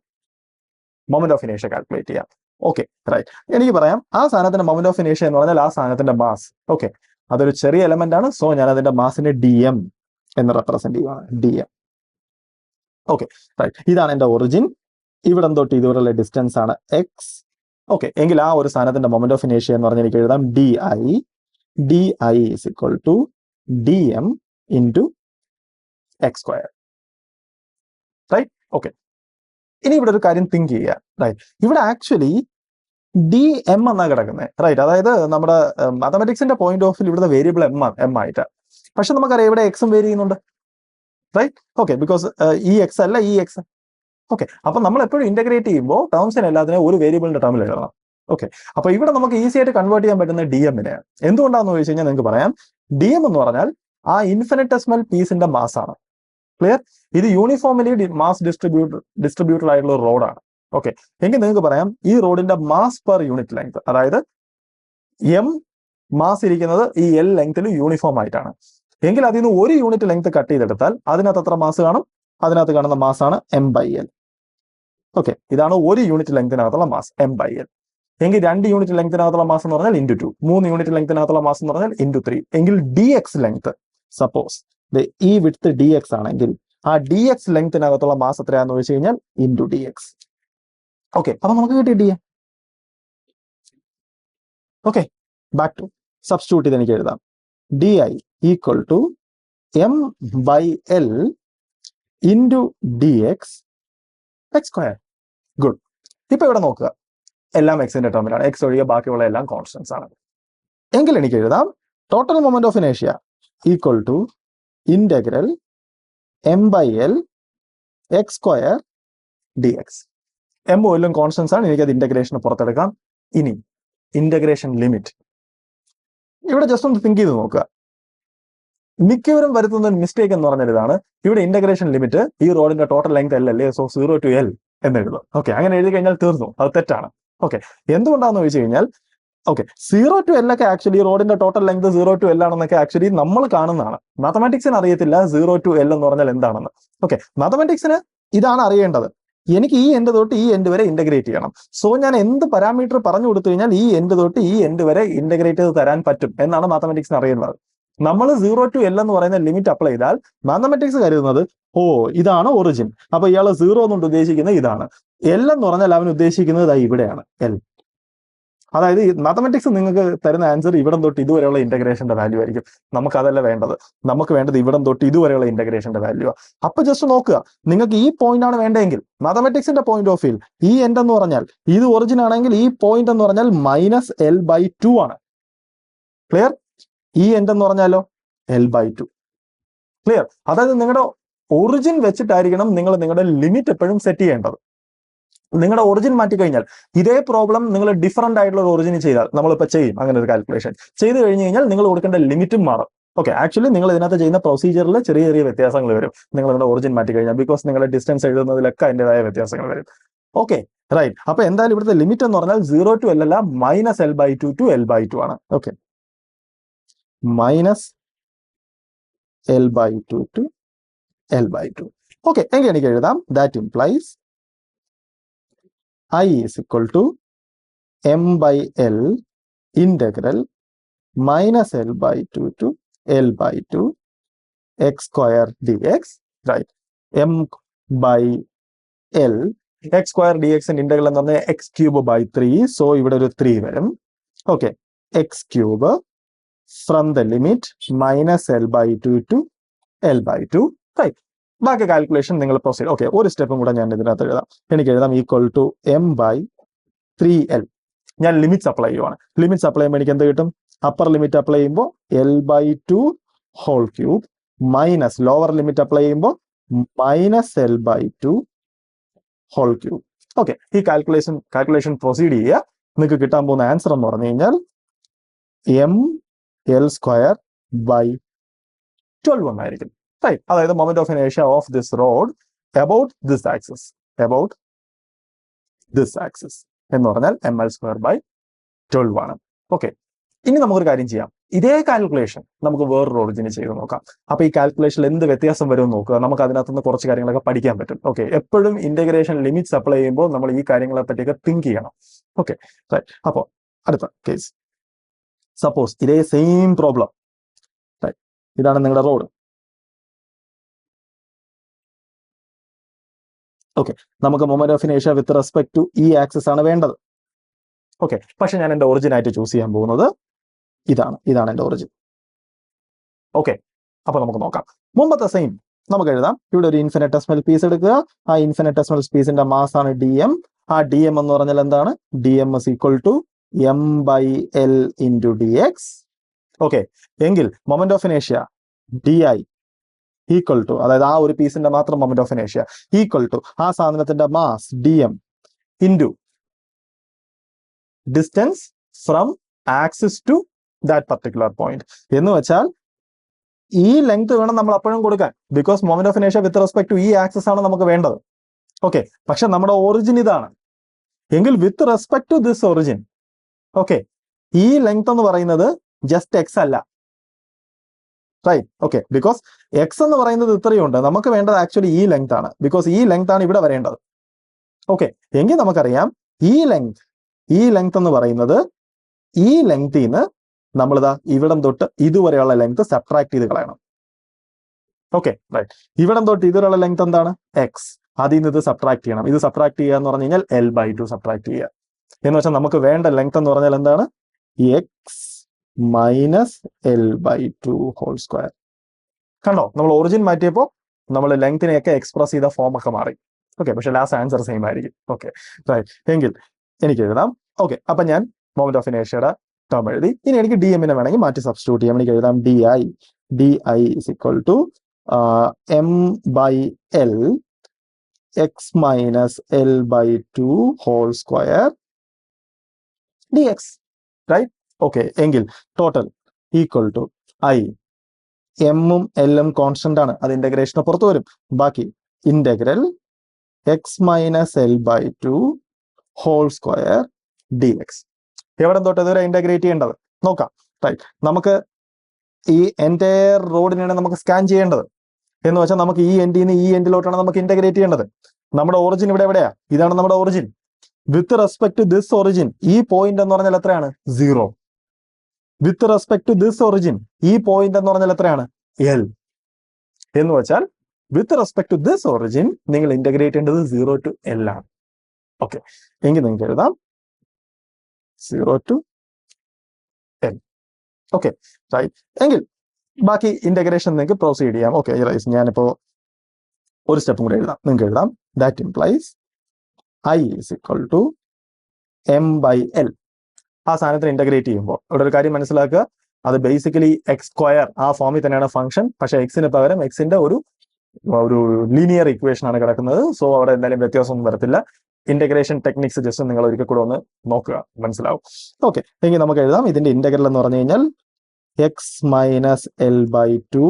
മൊമെന്റ് ഓഫ് ഇനേഷ്യ കാൽക്കുലേറ്റ് ചെയ്യാം. Okay, right. എനിക്ക് പറയാം ആ സാധനത്തിന്റെ മൊമെന്റ് ഓഫ് ഇനേഷ്യ എന്ന് പറഞ്ഞാൽ ആ സാധനത്തിന്റെ മാസ്. ഓക്കെ, അതൊരു ചെറിയ എലമെന്റ് ആണ്. സോ ഞാൻ അതിന്റെ മാസിനെ ഡി എം എന്ന് റെപ്രസെന്റ് ചെയ്യുവാണ്. D M. Okay, right. ഇതാണ് എന്റെ ഒറിജിൻ. ഇവിടെ തൊട്ട് ഇതുവരെയുള്ള ഡിസ്റ്റൻസ് ആണ് എക്സ്. ഓക്കെ, എങ്കിൽ ആ ഒരു സാധനത്തിന്റെ മൊമെന്റ് ഓഫ് ഇനേഷ്യ എന്ന് പറഞ്ഞാൽ എനിക്ക് എഴുതാം D I. D I is equal to D M into X square. Right. Okay, ഇനി ഇവിടെ ഒരു കാര്യം തിങ്ക് ചെയ്യുക. റൈറ്റ്, ഇവിടെ ആക്ച്വലി ഡി എം എന്നാണ് കിടക്കുന്നത്. റൈറ്റ്, അതായത് നമ്മുടെ മാത്തമാറ്റിക്സിന്റെ പോയിന്റ് ഓഫ് വ്യൂ ഇവിടുത്തെ വേരിയബിൾ എം ആയിട്ട്. പക്ഷെ നമുക്കറിയാം ഇവിടെ എക്സും വേരി ചെയ്യുന്നുണ്ട്. റൈറ്റ്. ഓക്കെ, ബിക്കോസ് ഈ എക്സ് അല്ല ഈ എക്സ്. ഓക്കെ, അപ്പൊ നമ്മൾ എപ്പോഴും ഇന്റഗ്രേറ്റ് ചെയ്യുമ്പോൾ ടേംസിന് എല്ലാത്തിനും ഒരു വേരിയബിളിന്റെ ടേമിൽ എഴുതണം. ഓക്കെ, അപ്പൊ ഇവിടെ നമുക്ക് ഈസി ആയിട്ട് കൺവേർട്ട് ചെയ്യാൻ പറ്റുന്ന ഡി എമ്മിനെ. എന്തുകൊണ്ടാന്ന് ചോദിച്ചു കഴിഞ്ഞാൽ നിങ്ങൾക്ക് പറയാം, ഡി എം എന്ന് പറഞ്ഞാൽ ആ ഇൻഫിനിറ്റസിമൽ പീസിന്റെ മാസ് ആണ്. ക്ലിയർ? ഇത് യൂണിഫോംലി മാസ് ഡിസ്ട്രിബ്യൂട്ടഡ് ആയിട്ടുള്ള ഒരു റോഡാണ്. ഓക്കെ, എങ്കിൽ നിങ്ങൾക്ക് പറയാം ഈ റോഡിന്റെ മാസ് പെർ യൂണിറ്റ് ലെങ്ത്, അതായത് എം മാസ് ഇരിക്കുന്നത് ഈ എൽ ലെങ്ത്തിൽ യൂണിഫോം ആയിട്ടാണ്. എങ്കിൽ അതിൽ നിന്ന് ഒരു യൂണിറ്റ് ലെങ്ത് കട്ട് ചെയ്തെടുത്താൽ അതിനകത്ത് എത്ര മാസ് കാണും? അതിനകത്ത് കാണുന്ന മാസാണ് എം ബൈ എൽ. ഓക്കെ, ഇതാണ് ഒരു യൂണിറ്റ് ലെങ്തിനകത്തുള്ള മാസ്, എം ബൈ എൽ. എങ്കിൽ 2 യൂണിറ്റ് ലെങ്തിനകത്തുള്ള മാസ് എന്ന് പറഞ്ഞാൽ ഇൻറ്റു 2, 3 യൂണിറ്റ് ലെങ്തിനകത്തുള്ള മാസ് എന്ന് പറഞ്ഞാൽ ഇൻറ്റു 3. എങ്കിൽ ഡി എക്സ് ലെങ്ത്, സപ്പോസ് ഈ വിഡ്ത്ത് ഡി എക്സ് ആണെങ്കിൽ ആ ഡി എക്സ് ലെങ്തിനകത്തുള്ള മാസ് എത്രയാന്ന് ചോദിച്ചു കഴിഞ്ഞാൽ ഇൻറ്റു ഡി എക്സ്. ഓക്കെ, അപ്പൊ നമുക്ക് കിട്ടി D M. Okay, back to substitute ചെയ്ത് എനിക്ക് എഴുതാം D I equal to M by L into D X X square. Good. ഇപ്പൊ ഇവിടെ നോക്കുക, എല്ലാം എക്സിന്റെ ടേമിലാണ്. എക്സ് ഒഴികെ ബാക്കിയുള്ള എല്ലാം കോൺസ്റ്റൻസ് ആണ്. എങ്കിൽ എനിക്ക് എഴുതാം ടോട്ടൽ മൊമെന്റ് ഓഫ് ഇനേഷ്യ equal to integral M by L X square D X. M എല്ലും കോൺസ്റ്റൻസ് ആണ്, എനിക്കത് ഇന്റഗ്രേഷൻ പുറത്തെടുക്കാം. ഇനി ഇന്റഗ്രേഷൻ ലിമിറ്റ് ഇവിടെ ജസ്റ്റ് ഒന്ന് തിങ്ക് ചെയ്ത് നോക്കുക. മിക്കവരും വരുത്തുന്ന ഒരു മിസ്റ്റേക്ക് എന്ന് പറഞ്ഞാൽ ഇതാണ്, ഇവിടെ ഇന്റഗ്രേഷൻ ലിമിറ്റ് ഈ റോഡിന്റെ ടോട്ടൽ ലെങ്ത് എൽ അല്ലേ, സോ 0 to L എന്ന് എഴുതും. ഓക്കെ, അങ്ങനെ എഴുതി കഴിഞ്ഞാൽ തീർന്നു, അത് തെറ്റാണ്. ഓക്കെ, എന്തുകൊണ്ടാന്ന് ചോദിച്ചു കഴിഞ്ഞാൽ, ഓക്കെ 0 to L ഒക്കെ ആക്ച്വലി റോഡിന്റെ ടോട്ടൽ ലെങ്ത് 0 to L ആണെന്നൊക്കെ ആക്ച്വലി നമ്മൾ കാണുന്നതാണ്. മാത്തമാറ്റിക്സിന് അറിയത്തില്ല 0 to L എന്ന് പറഞ്ഞാൽ എന്താണെന്ന്. ഓക്കെ, മാത്തമാറ്റിക്സിന് ഇതാണ് അറിയേണ്ടത്. എനിക്ക് ഈ എൻഡ് തൊട്ട് ഈ എൻഡ് വരെ ഇന്റഗ്രേറ്റ് ചെയ്യണം. സോ ഞാൻ എന്ത് പാരാമീറ്റർ പറഞ്ഞു കൊടുത്തു കഴിഞ്ഞാൽ ഈ എൻഡ് തൊട്ട് ഈ എൻഡ് വരെ ഇന്റഗ്രേറ്റ് ചെയ്ത് തരാൻ പറ്റും എന്നാണ് മാത്തമാറ്റിക്സിന് അറിയുന്നത്. നമ്മൾ 0 to L എന്ന് പറയുന്ന ലിമിറ്റ് അപ്ലൈ ചെയ്താൽ മാത്തമാറ്റിക്സ് കരുതുന്നത് ഓ ഇതാണ് ഒറിജിൻ, അപ്പൊ ഇയാൾ 0 എന്നുകൊണ്ട് ഉദ്ദേശിക്കുന്നത് ഇതാണ്. L എന്ന് പറഞ്ഞാൽ അവൻ ഉദ്ദേശിക്കുന്നത് ഇവിടെയാണ് L. അതായത് മാത്തമാറ്റിക്സ് നിങ്ങൾക്ക് തരുന്ന ആൻസർ ഇവിടം തൊട്ട് ഇതുവരെയുള്ള ഇന്റഗ്രേഷന്റെ വാല്യൂ ആയിരിക്കും. നമുക്ക് അതല്ല വേണ്ടത്. നമുക്ക് വേണ്ടത് ഇവിടം തൊട്ട് ഇതുവരെയുള്ള ഇന്റഗ്രേഷന്റെ വാല്യൂ. അപ്പൊ ജസ്റ്റ് നോക്കുക, നിങ്ങൾക്ക് ഈ പോയിന്റ് ആണ് വേണ്ടതെങ്കിൽ മാത്തമാറ്റിക്സിന്റെ പോയിന്റ് ഓഫ് വ്യൂ ഈ എൻഡ് എന്ന് പറഞ്ഞാൽ ഇത് ഒറിജിൻ ആണെങ്കിൽ ഈ പോയിന്റ് എന്ന് പറഞ്ഞാൽ -L/2 ആണ്. ക്ലിയർ? ഈ എൻഡ് എന്ന് പറഞ്ഞാലോ L/2. ക്ലിയർ? അതായത് നിങ്ങളുടെ ഒറിജിൻ വെച്ചിട്ടായിരിക്കണം നിങ്ങൾ നിങ്ങളുടെ ലിമിറ്റ് എപ്പോഴും സെറ്റ് ചെയ്യേണ്ടത്. നിങ്ങളുടെ ഒറിജിൻ മാറ്റി കഴിഞ്ഞാൽ ഇതേ പ്രോബ്ലം നിങ്ങൾ ഡിഫറന്റ് ആയിട്ടുള്ള ഒരു ഒറിജിൻ ചെയ്താൽ നമ്മളിപ്പോൾ ചെയ്യും അങ്ങനെ ഒരു കാൽക്കുലേഷൻ ചെയ്ത് കഴിഞ്ഞ് കഴിഞ്ഞാൽ നിങ്ങൾ കൊടുക്കേണ്ട ലിമിറ്റും മാറും. ഓക്കെ, ആക്ച്വലി നിങ്ങൾ ഇതിനകത്ത് ചെയ്യുന്ന പ്രൊസീജിയറിൽ ചെറിയ ചെറിയ വ്യത്യാസങ്ങൾ വരും നിങ്ങളുടെ ഒറിജിൻ മാറ്റി കഴിഞ്ഞാൽ, ബിക്കോസ് നിങ്ങളുടെ ഡിസ്റ്റൻസ് എഴുതുന്നതിലൊക്കെ അതിൻ്റെതായ വ്യത്യാസങ്ങൾ വരും. Okay, right. അപ്പൊ എന്തായാലും ഇവിടുത്തെ ലിമിറ്റ് എന്ന് പറഞ്ഞാൽ 0 to L അല്ല, -L/2 to L/2 ആണ്. Okay, -L/2 to L/2. Okay, എങ്കിൽ എനിക്ക് എഴുതാം that implies I is equal to m/L integral -L/2 to L/2 x square dx, right? m/L x square dx integral എന്ന് പറഞ്ഞാൽ x³/3, സോ ഇവിടെ ഒരു 3 വരും. Okay, x³ from the limit -L/2 to L/2, right? ബാക്കി കാൽക്കുലേഷൻ നിങ്ങൾ പ്രൊസീഡ്. ഓക്കെ, ഒരു സ്റ്റെപ്പും കൂടെ ഞാൻ ഇതിനകത്ത് എഴുതാം. എനിക്ക് എഴുതാം ഈക്വൽ ടു m/3L. ഞാൻ ലിമിറ്റ്സ് അപ്ലൈ ചെയ്യുവാണ്. ലിമിറ്റ്സ് അപ്ലൈ ചെയ്യുമ്പോൾ എനിക്ക് എന്ത് കിട്ടും? അപ്പർ ലിമിറ്റ് അപ്ലൈ ചെയ്യുമ്പോൾ L/2 whole cube minus lower limit apply ചെയ്യുമ്പോൾ -L/2 ഹോൾ ക്യൂബ്. ഓക്കെ, ഈ കാൽക്കുലേഷൻ പ്രൊസീഡ് ചെയ്യുക. നിങ്ങൾക്ക് കിട്ടാൻ പോകുന്ന ആൻസർ എന്ന് പറഞ്ഞു കഴിഞ്ഞാൽ mL² എന്നായിരിക്കും. Right. അതായത് moment of inertia of this road about this axis എന്ന് പറഞ്ഞാൽ mL²/12 ആണ്. ഓക്കെ, ഇനി നമുക്കൊരു കാര്യം ചെയ്യാം. ഇതേ കാൽക്കുലേഷൻ നമുക്ക് വേറൊരു ഒറിജിന് ചെയ്ത് നോക്കാം. അപ്പൊ ഈ കാൽക്കുലേഷനിൽ എന്ത് വ്യത്യാസം വരും നോക്കുക. നമുക്ക് അതിനകത്തുനിന്ന് കുറച്ച് കാര്യങ്ങളൊക്കെ പഠിക്കാൻ പറ്റും. ഓക്കെ, എപ്പോഴും ഇന്റഗ്രേഷൻ ലിമിറ്റ്സ് അപ്ലൈ ചെയ്യുമ്പോൾ നമ്മൾ ഈ കാര്യങ്ങളെ പറ്റിയൊക്കെ തിങ്ക് ചെയ്യണം. Okay, right. അപ്പോൾ അടുത്ത കേസ്, സപ്പോസ് ഇതേ സെയിം പ്രോബ്ലം, റൈറ്റ്? ഇതാണ് നിങ്ങളുടെ റോഡ്. ഓക്കെ, നമുക്ക് moment of inertia with respect to ഈ ആക്സിസ് ആണ് വേണ്ടത്. ഓക്കെ, പക്ഷെ ഞാൻ എന്റെ ഒറിജിൻ ആയിട്ട് ചൂസ് ചെയ്യാൻ പോകുന്നത് ഇതാണ് എന്റെ ഒറിജിൻ. ഓക്കെ, അപ്പൊ നമുക്ക് നോക്കാം. മുമ്പത്തെ സെയിം നമുക്ക് എഴുതാം. ഇവിടെ ഒരു ഇൻഫിനിറ്റെസിമൽ പീസ് എടുക്കുക. ആ ഇൻഫിനിറ്റെസിമൽ പീസിന്റെ മാസ് ആണ് dm. ആ dm എന്ന് പറഞ്ഞാൽ എന്താണ്? dm is equal to m/L into dx. Okay, എങ്കിൽ moment of inertia di equal to, അതായത് ആ ഒരു പീസിന്റെ മാത്രം moment of inertia equal to ആ സാധനത്തിന്റെ mass dm into distance from axis to that particular point. എന്ന് വെച്ചാൽ ഈ ലെങ്ത് വേണം നമ്മൾ അപ്പോഴും കൊടുക്കാൻ, because moment of inertia with respect to ഈ ആക്സിസ് ആണ് നമുക്ക് വേണ്ടത്. ഓക്കെ, പക്ഷെ നമ്മുടെ ഒറിജിൻ ഇതാണ് എങ്കിൽ with respect to this origin, okay, ഈ ലെങ്ത് എന്ന് പറയുന്നത് ജസ്റ്റ് എക്സ് അല്ല, റൈറ്റ്? ഓക്കെ, ബിക്കോസ് എക്സ് എന്ന് പറയുന്നത് ഇത്രയുണ്ട്, നമുക്ക് വേണ്ടത് ആക്ച്വലി ഈ ലെങ്ത് ആണ്, ബിക്കോസ് ഈ ലെങ്ത് ആണ് ഇവിടെ വരേണ്ടത്. ഓക്കെ, എങ്കിൽ നമുക്കറിയാം ഈ ലെങ്ത് എന്ന് പറയുന്നത് ഈ ലെങ്തിന്ന് നമ്മളിതാ ഇവിടം തൊട്ട് ഇതുവരെയുള്ള ലെങ്ത് സബ്ട്രാക്ട് ചെയ്ത് കളയണം. Okay, right? ഇവിടം തൊട്ട് ഇതുവരെയുള്ള ലെങ്ത് എന്താണ്? എക്സ്. അതിൽ നിന്ന് ഇത് സബ്ട്രാക്ട് ചെയ്യണം. ഇത് സബ്ട്രാക്ട് ചെയ്യുക എന്ന് പറഞ്ഞു കഴിഞ്ഞാൽ L/2 സബ്ട്രാക്ട് ചെയ്യുക. എന്ന് വെച്ചാൽ നമുക്ക് വേണ്ട ലെങ്ത് എന്ന് പറഞ്ഞാൽ എന്താണ്? X minus L/2 whole square. കണ്ടോ, നമ്മൾ ഒറിജിൻ മാറ്റിയപ്പോൾ നമ്മൾ ലെങ്തിനെയൊക്കെ എക്സ്പ്രസ് ചെയ്ത ഫോം ഒക്കെ മാറി. ഓക്കെ, പക്ഷെ ലാസ്റ്റ് ആൻസർ സെയിം ആയിരിക്കും. Okay, right? എങ്കിൽ എനിക്ക് എഴുതാം. ഓക്കെ, അപ്പൊ ഞാൻ മൊമെന്റ് ഓഫ് ഇനേർഷ്യയുടെ ടേം എഴുതി. ഇനി എനിക്ക് dm നെ വേണമെങ്കിൽ മാറ്റി സബ്സ്റ്റിറ്റ്യൂട്ട് ചെയ്യാം. എനിക്ക് എഴുതാം di is equal to m/L x minus L/2 whole square dx, right? Okay, എങ്കിൽ ടോട്ടൽ ഈക്വൽ ടു i, എമ്മും എല്ലും കോൺസ്റ്റന്റ് ആണ്, അത് ഇന്റഗ്രേഷന് പുറത്തു വരും. ബാക്കി integral x minus L/2 whole square dx. എവിടെ തൊട്ട് ഇതുവരെ ഇന്റഗ്രേറ്റ് ചെയ്യേണ്ടത് നോക്കാം, റൈറ്റ്? നമുക്ക് ഈ എൻറ്റയർ റോഡിനാണ് നമുക്ക് സ്കാൻ ചെയ്യേണ്ടത്. എന്ന് വെച്ചാൽ നമുക്ക് ഈ എൻഡിൽ നിന്ന് ഈ എൻഡിലോട്ടാണ് നമുക്ക് ഇന്റഗ്രേറ്റ് ചെയ്യേണ്ടത്. നമ്മുടെ ഒറിജിൻ ഇവിടെ എവിടെയാ? ഇതാണ് നമ്മുടെ origin. With respect to this origin ഈ പോയിന്റ് എന്ന് പറഞ്ഞാൽ എത്രയാണ്? 0. With respect to this origin ഈ പോയിന്റ് എന്ന് പറഞ്ഞാൽ എത്രയാണ്? L. എന്ന് വെച്ചാൽ with respect to this origin നിങ്ങൾ ഇന്റഗ്രേറ്റ് ചെയ്യേണ്ടത് 0 to L ആണ്. ഓക്കെ, എങ്കിൽ നിങ്ങൾക്ക് എഴുതാം 0 to L. Okay, right. എങ്കിൽ ബാക്കി ഇന്റഗ്രേഷൻ നിങ്ങൾക്ക് പ്രൊസീഡ് ചെയ്യാം. ഓക്കെ, റൈസ് ഞാനിപ്പോ ഒരു സ്റ്റെപ്പും കൂടെ എഴുതാം. നിങ്ങൾക്ക് എഴുതാം that implies I is equal to m by L. ആ സാധനത്തിന് ഇന്റഗ്രേറ്റ് ചെയ്യുമ്പോൾ ഇവിടെ ഒരു കാര്യം മനസ്സിലാക്കുക, അത് ബേസിക്കലി എക്സ് സ്ക്വയർ ആ ഫോമിൽ തന്നെയാണ് ഫംഗ്ഷൻ. പക്ഷേ എക്സിന് പകരം എക്സിന്റെ ഒരു ലീനിയർ ഇക്വേഷൻ ആണ് കിടക്കുന്നത്. സോ അവിടെ എന്തായാലും വ്യത്യാസമൊന്നും വരത്തില്ല. ഇന്റഗ്രേഷൻ ടെക്നിക്സ് ജസ്റ്റ് നിങ്ങൾ ഒരിക്കൽ കൂടെ ഒന്ന് നോക്കുക, മനസ്സിലാവും. ഓക്കെ, എങ്കിൽ നമുക്ക് എഴുതാം ഇതിന്റെ ഇന്റഗ്രൽ എന്ന് പറഞ്ഞു കഴിഞ്ഞാൽ X minus L by 2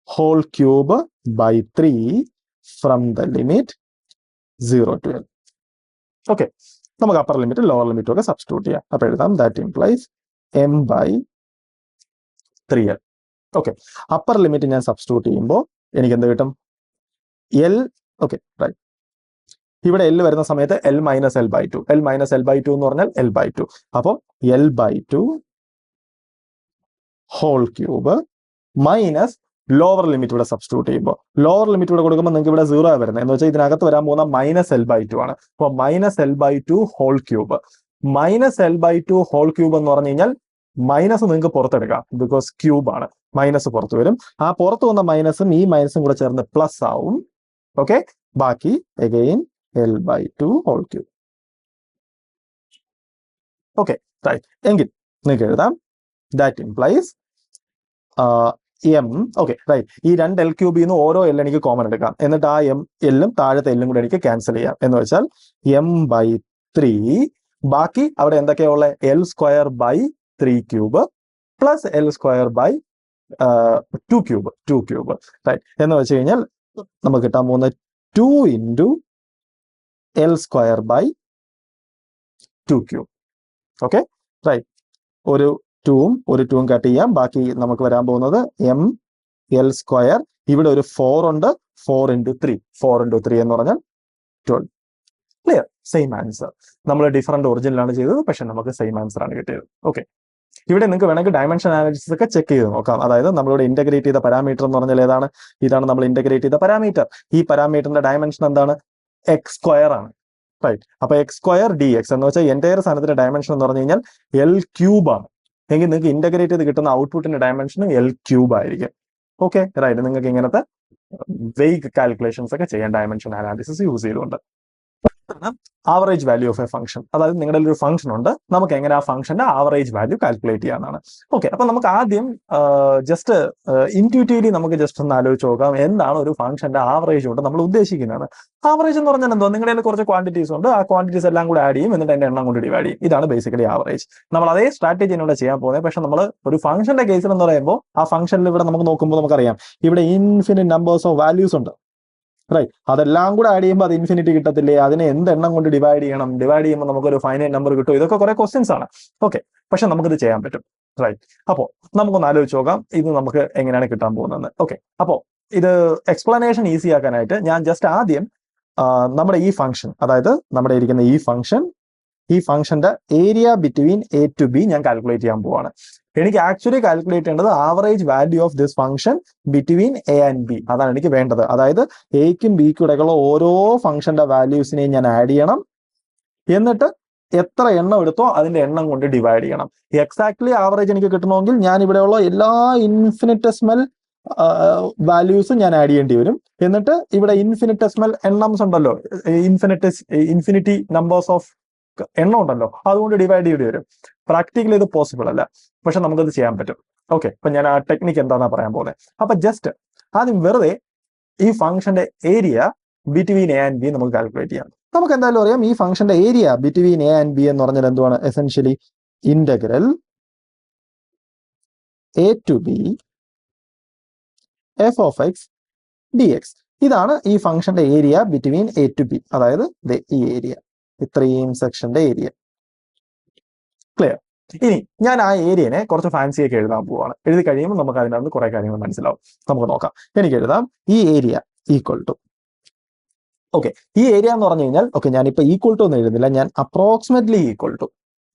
whole cube by 3 from the limit 0 to L. Okay, നമുക്ക് അപ്പർ ലിമിറ്റ് ലോവർ ലിമിറ്റും ഒക്കെ സബ്സ്റ്റിറ്റ്യൂട്ട് ചെയ്യാം. അപ്പൊ എഴുതാം that implies m by 3L. Okay, upper limit ഞാൻ സബ്സ്റ്റിറ്റ്യൂട്ട് ചെയ്യുമ്പോൾ എനിക്ക് എന്ത് കിട്ടും? L. Okay, right. ഇവിടെ L വരുന്ന സമയത്ത് L minus L by 2. L minus L by 2 എന്ന് പറഞ്ഞാൽ L ബൈ 2. അപ്പോൾ L by 2 whole cube minus lower limit ഇവിടെ സബ്സ്റ്റിറ്റ്യൂട്ട് ചെയ്യുമ്പോൾ ലോവർ ലിമിറ്റ് ഇവിടെ കൊടുക്കുമ്പോൾ നിങ്ങൾക്ക് ഇവിടെ 0 വരുന്നത്. എന്ന് വെച്ചാൽ ഇതിനകത്ത് വരാൻ പോകുന്ന മൈനസ് എൽ ബൈ 2 ആണ്. അപ്പോൾ minus L by 2 whole cube. Minus L by 2 whole cube എന്ന് പറഞ്ഞു കഴിഞ്ഞാൽ മൈനസ് നിങ്ങൾക്ക് പുറത്തെടുക്കാം, ബിക്കോസ് ക്യൂബ് ആണ്. മൈനസ് പുറത്ത് വരും. ആ പുറത്ത് വന്ന മൈനസും ഈ മൈനസും കൂടെ ചേർന്ന് പ്ലസ് ആവും. ഓക്കെ, ബാക്കി again L by 2 whole cube. Okay, right. എങ്കിൽ നിങ്ങൾക്ക് എഴുതാം that implies M. Okay, right. ഈ രണ്ട് എൽ ക്യൂബിൽ നിന്ന് ഓരോ എൽ എനിക്ക് കോമൺ എടുക്കാം. എന്നിട്ട് ആ എല്ലും താഴത്തെ എല്ലും കൂടെ എനിക്ക് ക്യാൻസൽ ചെയ്യാം. എന്ന് വെച്ചാൽ എം ബൈ 3 ബാക്കി അവിടെ എന്തൊക്കെയാ ഉള്ളത്? L square by 3 cube plus L square by 2 cube. Right. എന്ന് വെച്ച് കഴിഞ്ഞാൽ നമുക്ക് കിട്ടാൻ പോകുന്ന 2 into L square by 2 cube. Okay, right. ഒരു 2ഉം കട്ട് ചെയ്യാം. ബാക്കി നമുക്ക് വരാൻ പോകുന്നത് എം എൽ സ്ക്വയർ. ഇവിടെ ഒരു 4 ഉണ്ട്. 4 ഇൻറ്റു 3 എന്ന് പറഞ്ഞാൽ 12. ക്ലിയർ? Same answer. നമ്മൾ ഡിഫറെന്റ് ഒറിജിനിലാണ് ചെയ്തത്, പക്ഷെ നമുക്ക് സെയിം ആൻസർ ആണ് കിട്ടിയത്. ഓക്കെ, ഇവിടെ നിങ്ങൾക്ക് വേണമെങ്കിൽ ഡയമെൻഷൻ അനാലിസിസ് ഒക്കെ ചെക്ക് ചെയ്ത് നോക്കാം. അതായത് നമ്മളിവിടെ ഇന്റഗ്രേറ്റ് ചെയ്ത പാരാമീറ്റർ എന്ന് പറഞ്ഞാൽ ഏതാണ്? ഇതാണ് നമ്മൾ ഇന്റഗ്രേറ്റ് ചെയ്ത പാരാമീറ്റർ. ഈ പാരാമീറ്ററിന്റെ ഡയമെൻഷൻ എന്താണ്? എക്സ് സ്ക്വയർ ആണ്. റൈറ്റ്. അപ്പൊ എക്സ് സ്ക്വയർ ഡി എക്സ് എന്ന് വെച്ചാൽ എൻ്റയർ സാധനത്തിന്റെ ഡയമെൻഷൻ എന്ന് പറഞ്ഞു കഴിഞ്ഞാൽ എൽ ക്യൂബ് ആണ്. എങ്കിൽ നിങ്ങൾക്ക് ഇന്റഗ്രേറ്റ് ചെയ്ത് കിട്ടുന്ന ഔട്ട്പുട്ടിന്റെ ഡയമെൻഷൻ എൽ ക്യൂബ് ആയിരിക്കും. Okay, right. നിങ്ങൾക്ക് ഇങ്ങനത്തെ വെയ്ഗ് കാൽക്കുലേഷൻസ് ഒക്കെ ചെയ്യാൻ ഡയമെൻഷൻ അനാലിസിസ് യൂസ് ചെയ്തുകൊണ്ട്. Average value of a function. അതായത് നിങ്ങളുടെ ഒരു ഫംഗ്ഷൻ ഉണ്ട്, നമുക്ക് എങ്ങനെ ആ ഫംഗ്ഷന്റെ ആവറേജ് വാല്യൂ കാൽക്കുലേറ്റ് ചെയ്യാനാണ്. ഓക്കെ, അപ്പൊ നമുക്ക് ആദ്യം ജസ്റ്റ് ഇൻറ്റ്യൂറ്റീവ്ലി നമുക്ക് ജസ്റ്റ് ഒന്ന് ആലോചിച്ച് നോക്കാം, എന്താണ് ഒരു ഫംഗ്ഷന്റെ ആവറേജ് കൊണ്ട് നമ്മൾ ഉദ്ദേശിക്കുന്നത്. ആവറേജ് എന്ന് പറഞ്ഞാൽ എന്തോ, നിങ്ങളുടെ കുറച്ച് ക്വാണ്ടിറ്റീസ് ഉണ്ട്, ആ ക്വാണ്ടിറ്റീസ് എല്ലാം കൂടെ ആഡ് ചെയ്യും, എന്നിട്ട് അതിന്റെ എണ്ണം കൊണ്ട് ഡിവൈഡ് ചെയ്യും. ഇതാണ് ബേസിക്കലി ആവറേജ്. നമ്മൾ അതേ സ്ട്രാറ്റജിയാണ് ചെയ്യാൻ പോകുന്നത്. പക്ഷെ നമ്മൾ ഒരു ഫംഗ്ഷന്റെ കേസിൽ എന്ന് പറയുമ്പോൾ ആ ഫംഗ്ഷനിൽ ഇവിടെ നമുക്ക് നോക്കുമ്പോൾ നമുക്കറിയാം ഇവിടെ ഇൻഫിനിറ്റ് നമ്പേഴ്സ് ഓഫ് വാല്യൂസ് ഉണ്ട്. റൈറ്റ്. അതെല്ലാം കൂടെ ആഡ് ചെയ്യുമ്പോൾ അത് ഇൻഫിനിറ്റി കിട്ടത്തില്ലേ? അതിനെ എന്തെണ്ണം കൊണ്ട് ഡിവൈഡ് ചെയ്യണം? ഡിവൈഡ് ചെയ്യുമ്പോൾ നമുക്കൊരു ഫൈനൈറ്റ് നമ്പർ കിട്ടും. ഇതൊക്കെ കുറെ ക്വസ്റ്റ്യൻസ് ആണ്. ഓക്കെ, പക്ഷെ നമുക്കിത് ചെയ്യാൻ പറ്റും. റൈറ്റ്. അപ്പോൾ നമുക്കൊന്ന് ആലോചിച്ച് നോക്കാം ഇത് നമുക്ക് എങ്ങനെയാണ് കിട്ടാൻ പോകുന്നത്. ഓക്കെ, അപ്പോൾ ഇത് എക്സ്പ്ലനേഷൻ ഈസി ആക്കാനായിട്ട് ഞാൻ ജസ്റ്റ് ആദ്യം നമ്മുടെ ഈ ഫംഗ്ഷൻ, അതായത് നമ്മുടെ ഇരിക്കുന്ന ഈ ഫംഗ്ഷന്റെ area between A to B ഞാൻ കാൽക്കുലേറ്റ് ചെയ്യാൻ പോവാണ്. എനിക്ക് ആക്ച്വലി കാൽക്കുലേറ്റ് ചെയ്യേണ്ടത് average value of this function between A and B. അതാണ് എനിക്ക് വേണ്ടത്. അതായത് എക്കും ബിക്കും ഇടയ്ക്കുള്ള ഓരോ ഫംഗ്ഷന്റെ വാല്യൂസിനെയും ഞാൻ ആഡ് ചെയ്യണം. എന്നിട്ട് എത്ര എണ്ണം എടുത്തോ അതിന്റെ എണ്ണം കൊണ്ട് ഡിവൈഡ് ചെയ്യണം. എക്സാക്ട്ലി ആവറേജ് എനിക്ക് കിട്ടണമെങ്കിൽ ഞാൻ ഇവിടെയുള്ള എല്ലാ ഇൻഫിനിറ്റെസിമൽ വാല്യൂസും ഞാൻ ആഡ് ചെയ്യേണ്ടി വരും. എന്നിട്ട് ഇവിടെ ഇൻഫിനിറ്റെസിമൽ എണ്ണംസ് ഉണ്ടല്ലോ, ഇൻഫിനിറ്റി നമ്പേഴ്സ് ഓഫ് എണ്ണം ഉണ്ടല്ലോ, അതുകൊണ്ട് ഡിവൈഡ് ചെയ്യേണ്ടി വരും. പ്രാക്ടിക്കലി ഇത് പോസിബിൾ അല്ല, പക്ഷെ നമുക്കത് ചെയ്യാൻ പറ്റും. ഓക്കെ, അപ്പൊ ഞാൻ ആ ടെക്നിക്ക് എന്താണെന്നാ പറയാൻ പോകുന്നത്. അപ്പൊ ജസ്റ്റ് ആദ്യം വെറുതെ ഈ ഫംഗ്ഷന്റെ area between A and B നമുക്ക് കാൽക്കുലേറ്റ് ചെയ്യാം. നമുക്ക് എന്തായാലും അറിയാം ഈ ഫംഗ്ഷന്റെ area between A and B എന്ന് പറഞ്ഞാൽ എന്തുവാണ്? Essentially integral A to B F of X D X. ഇതാണ് ഈ ഫംഗ്ഷന്റെ area between A to B. അതായത് ഈ ഏരിയ, ഇത്രയും സെക്ഷന്റെ ഏരിയ. ക്ലിയർ? ഇനി ഞാൻ ആ ഏരിയനെ കുറച്ച് ഫാൻസി ഒക്കെ എഴുതാൻ പോവാണ്. എഴുതി കഴിയുമ്പോൾ നമുക്ക് അതിനകത്ത് കുറെ കാര്യങ്ങൾ മനസ്സിലാവും. നമുക്ക് നോക്കാം. എനിക്ക് എഴുതാം ഈ ഏരിയ ഈക്വൽ ടു ഓക്കെ, ഈ ഏരിയ എന്ന് പറഞ്ഞു കഴിഞ്ഞാൽ ഓക്കെ ഞാനിപ്പോ ഈക്വൽ ടു ഒന്നും എഴുതുന്നില്ല, ഞാൻ അപ്രോക്സിമേറ്റ്ലി ഈക്വൽ ടു.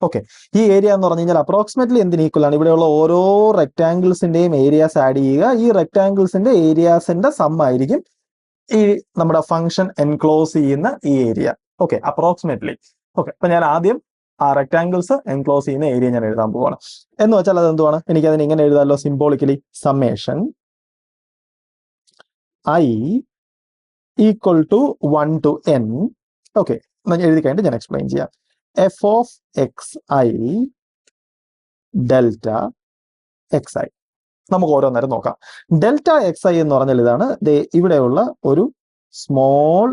ഓക്കെ, ഈ ഏരിയ എന്ന് പറഞ്ഞു കഴിഞ്ഞാൽ അപ്രോക്സിമേറ്റ്ലി എന്തിന് ഈക്വൽ ആണ്? ഇവിടെയുള്ള ഓരോ റെക്ടാംഗിൾസിന്റെയും ഏരിയാസ് ആഡ് ചെയ്യുക. ഈ റെക്ടാംഗിൾസിന്റെ ഏരിയാസിന്റെ സം ആയിരിക്കും ഈ നമ്മുടെ ഫംഗ്ഷൻ എൻക്ലോസ് ചെയ്യുന്ന ഈ ഏരിയ. Okay, approximately. ഓക്കെ, അപ്പൊ ഞാൻ ആദ്യം ആ റെക്ടാംഗിൾസ് എൻക്ലോസ് ചെയ്യുന്ന ഏരിയ ഞാൻ എഴുതാൻ പോവാണ്. എന്ന് വെച്ചാൽ അത് എന്തുവാണ്? എനിക്ക് അതിന് ഇങ്ങനെ എഴുതാമല്ലോ symbolically, summation I equal to 1 to n. Okay, എഴുതി കഴിഞ്ഞിട്ട് ഞാൻ എക്സ്പ്ലെയിൻ ചെയ്യാം. F of X I delta X I. നമുക്ക് ഓരോന്നേരം നോക്കാം. ഡെൽറ്റ എക്സ് ഐ എന്ന് പറഞ്ഞാൽ ഇതാണ് ഇവിടെയുള്ള ഒരു സ്മോൾ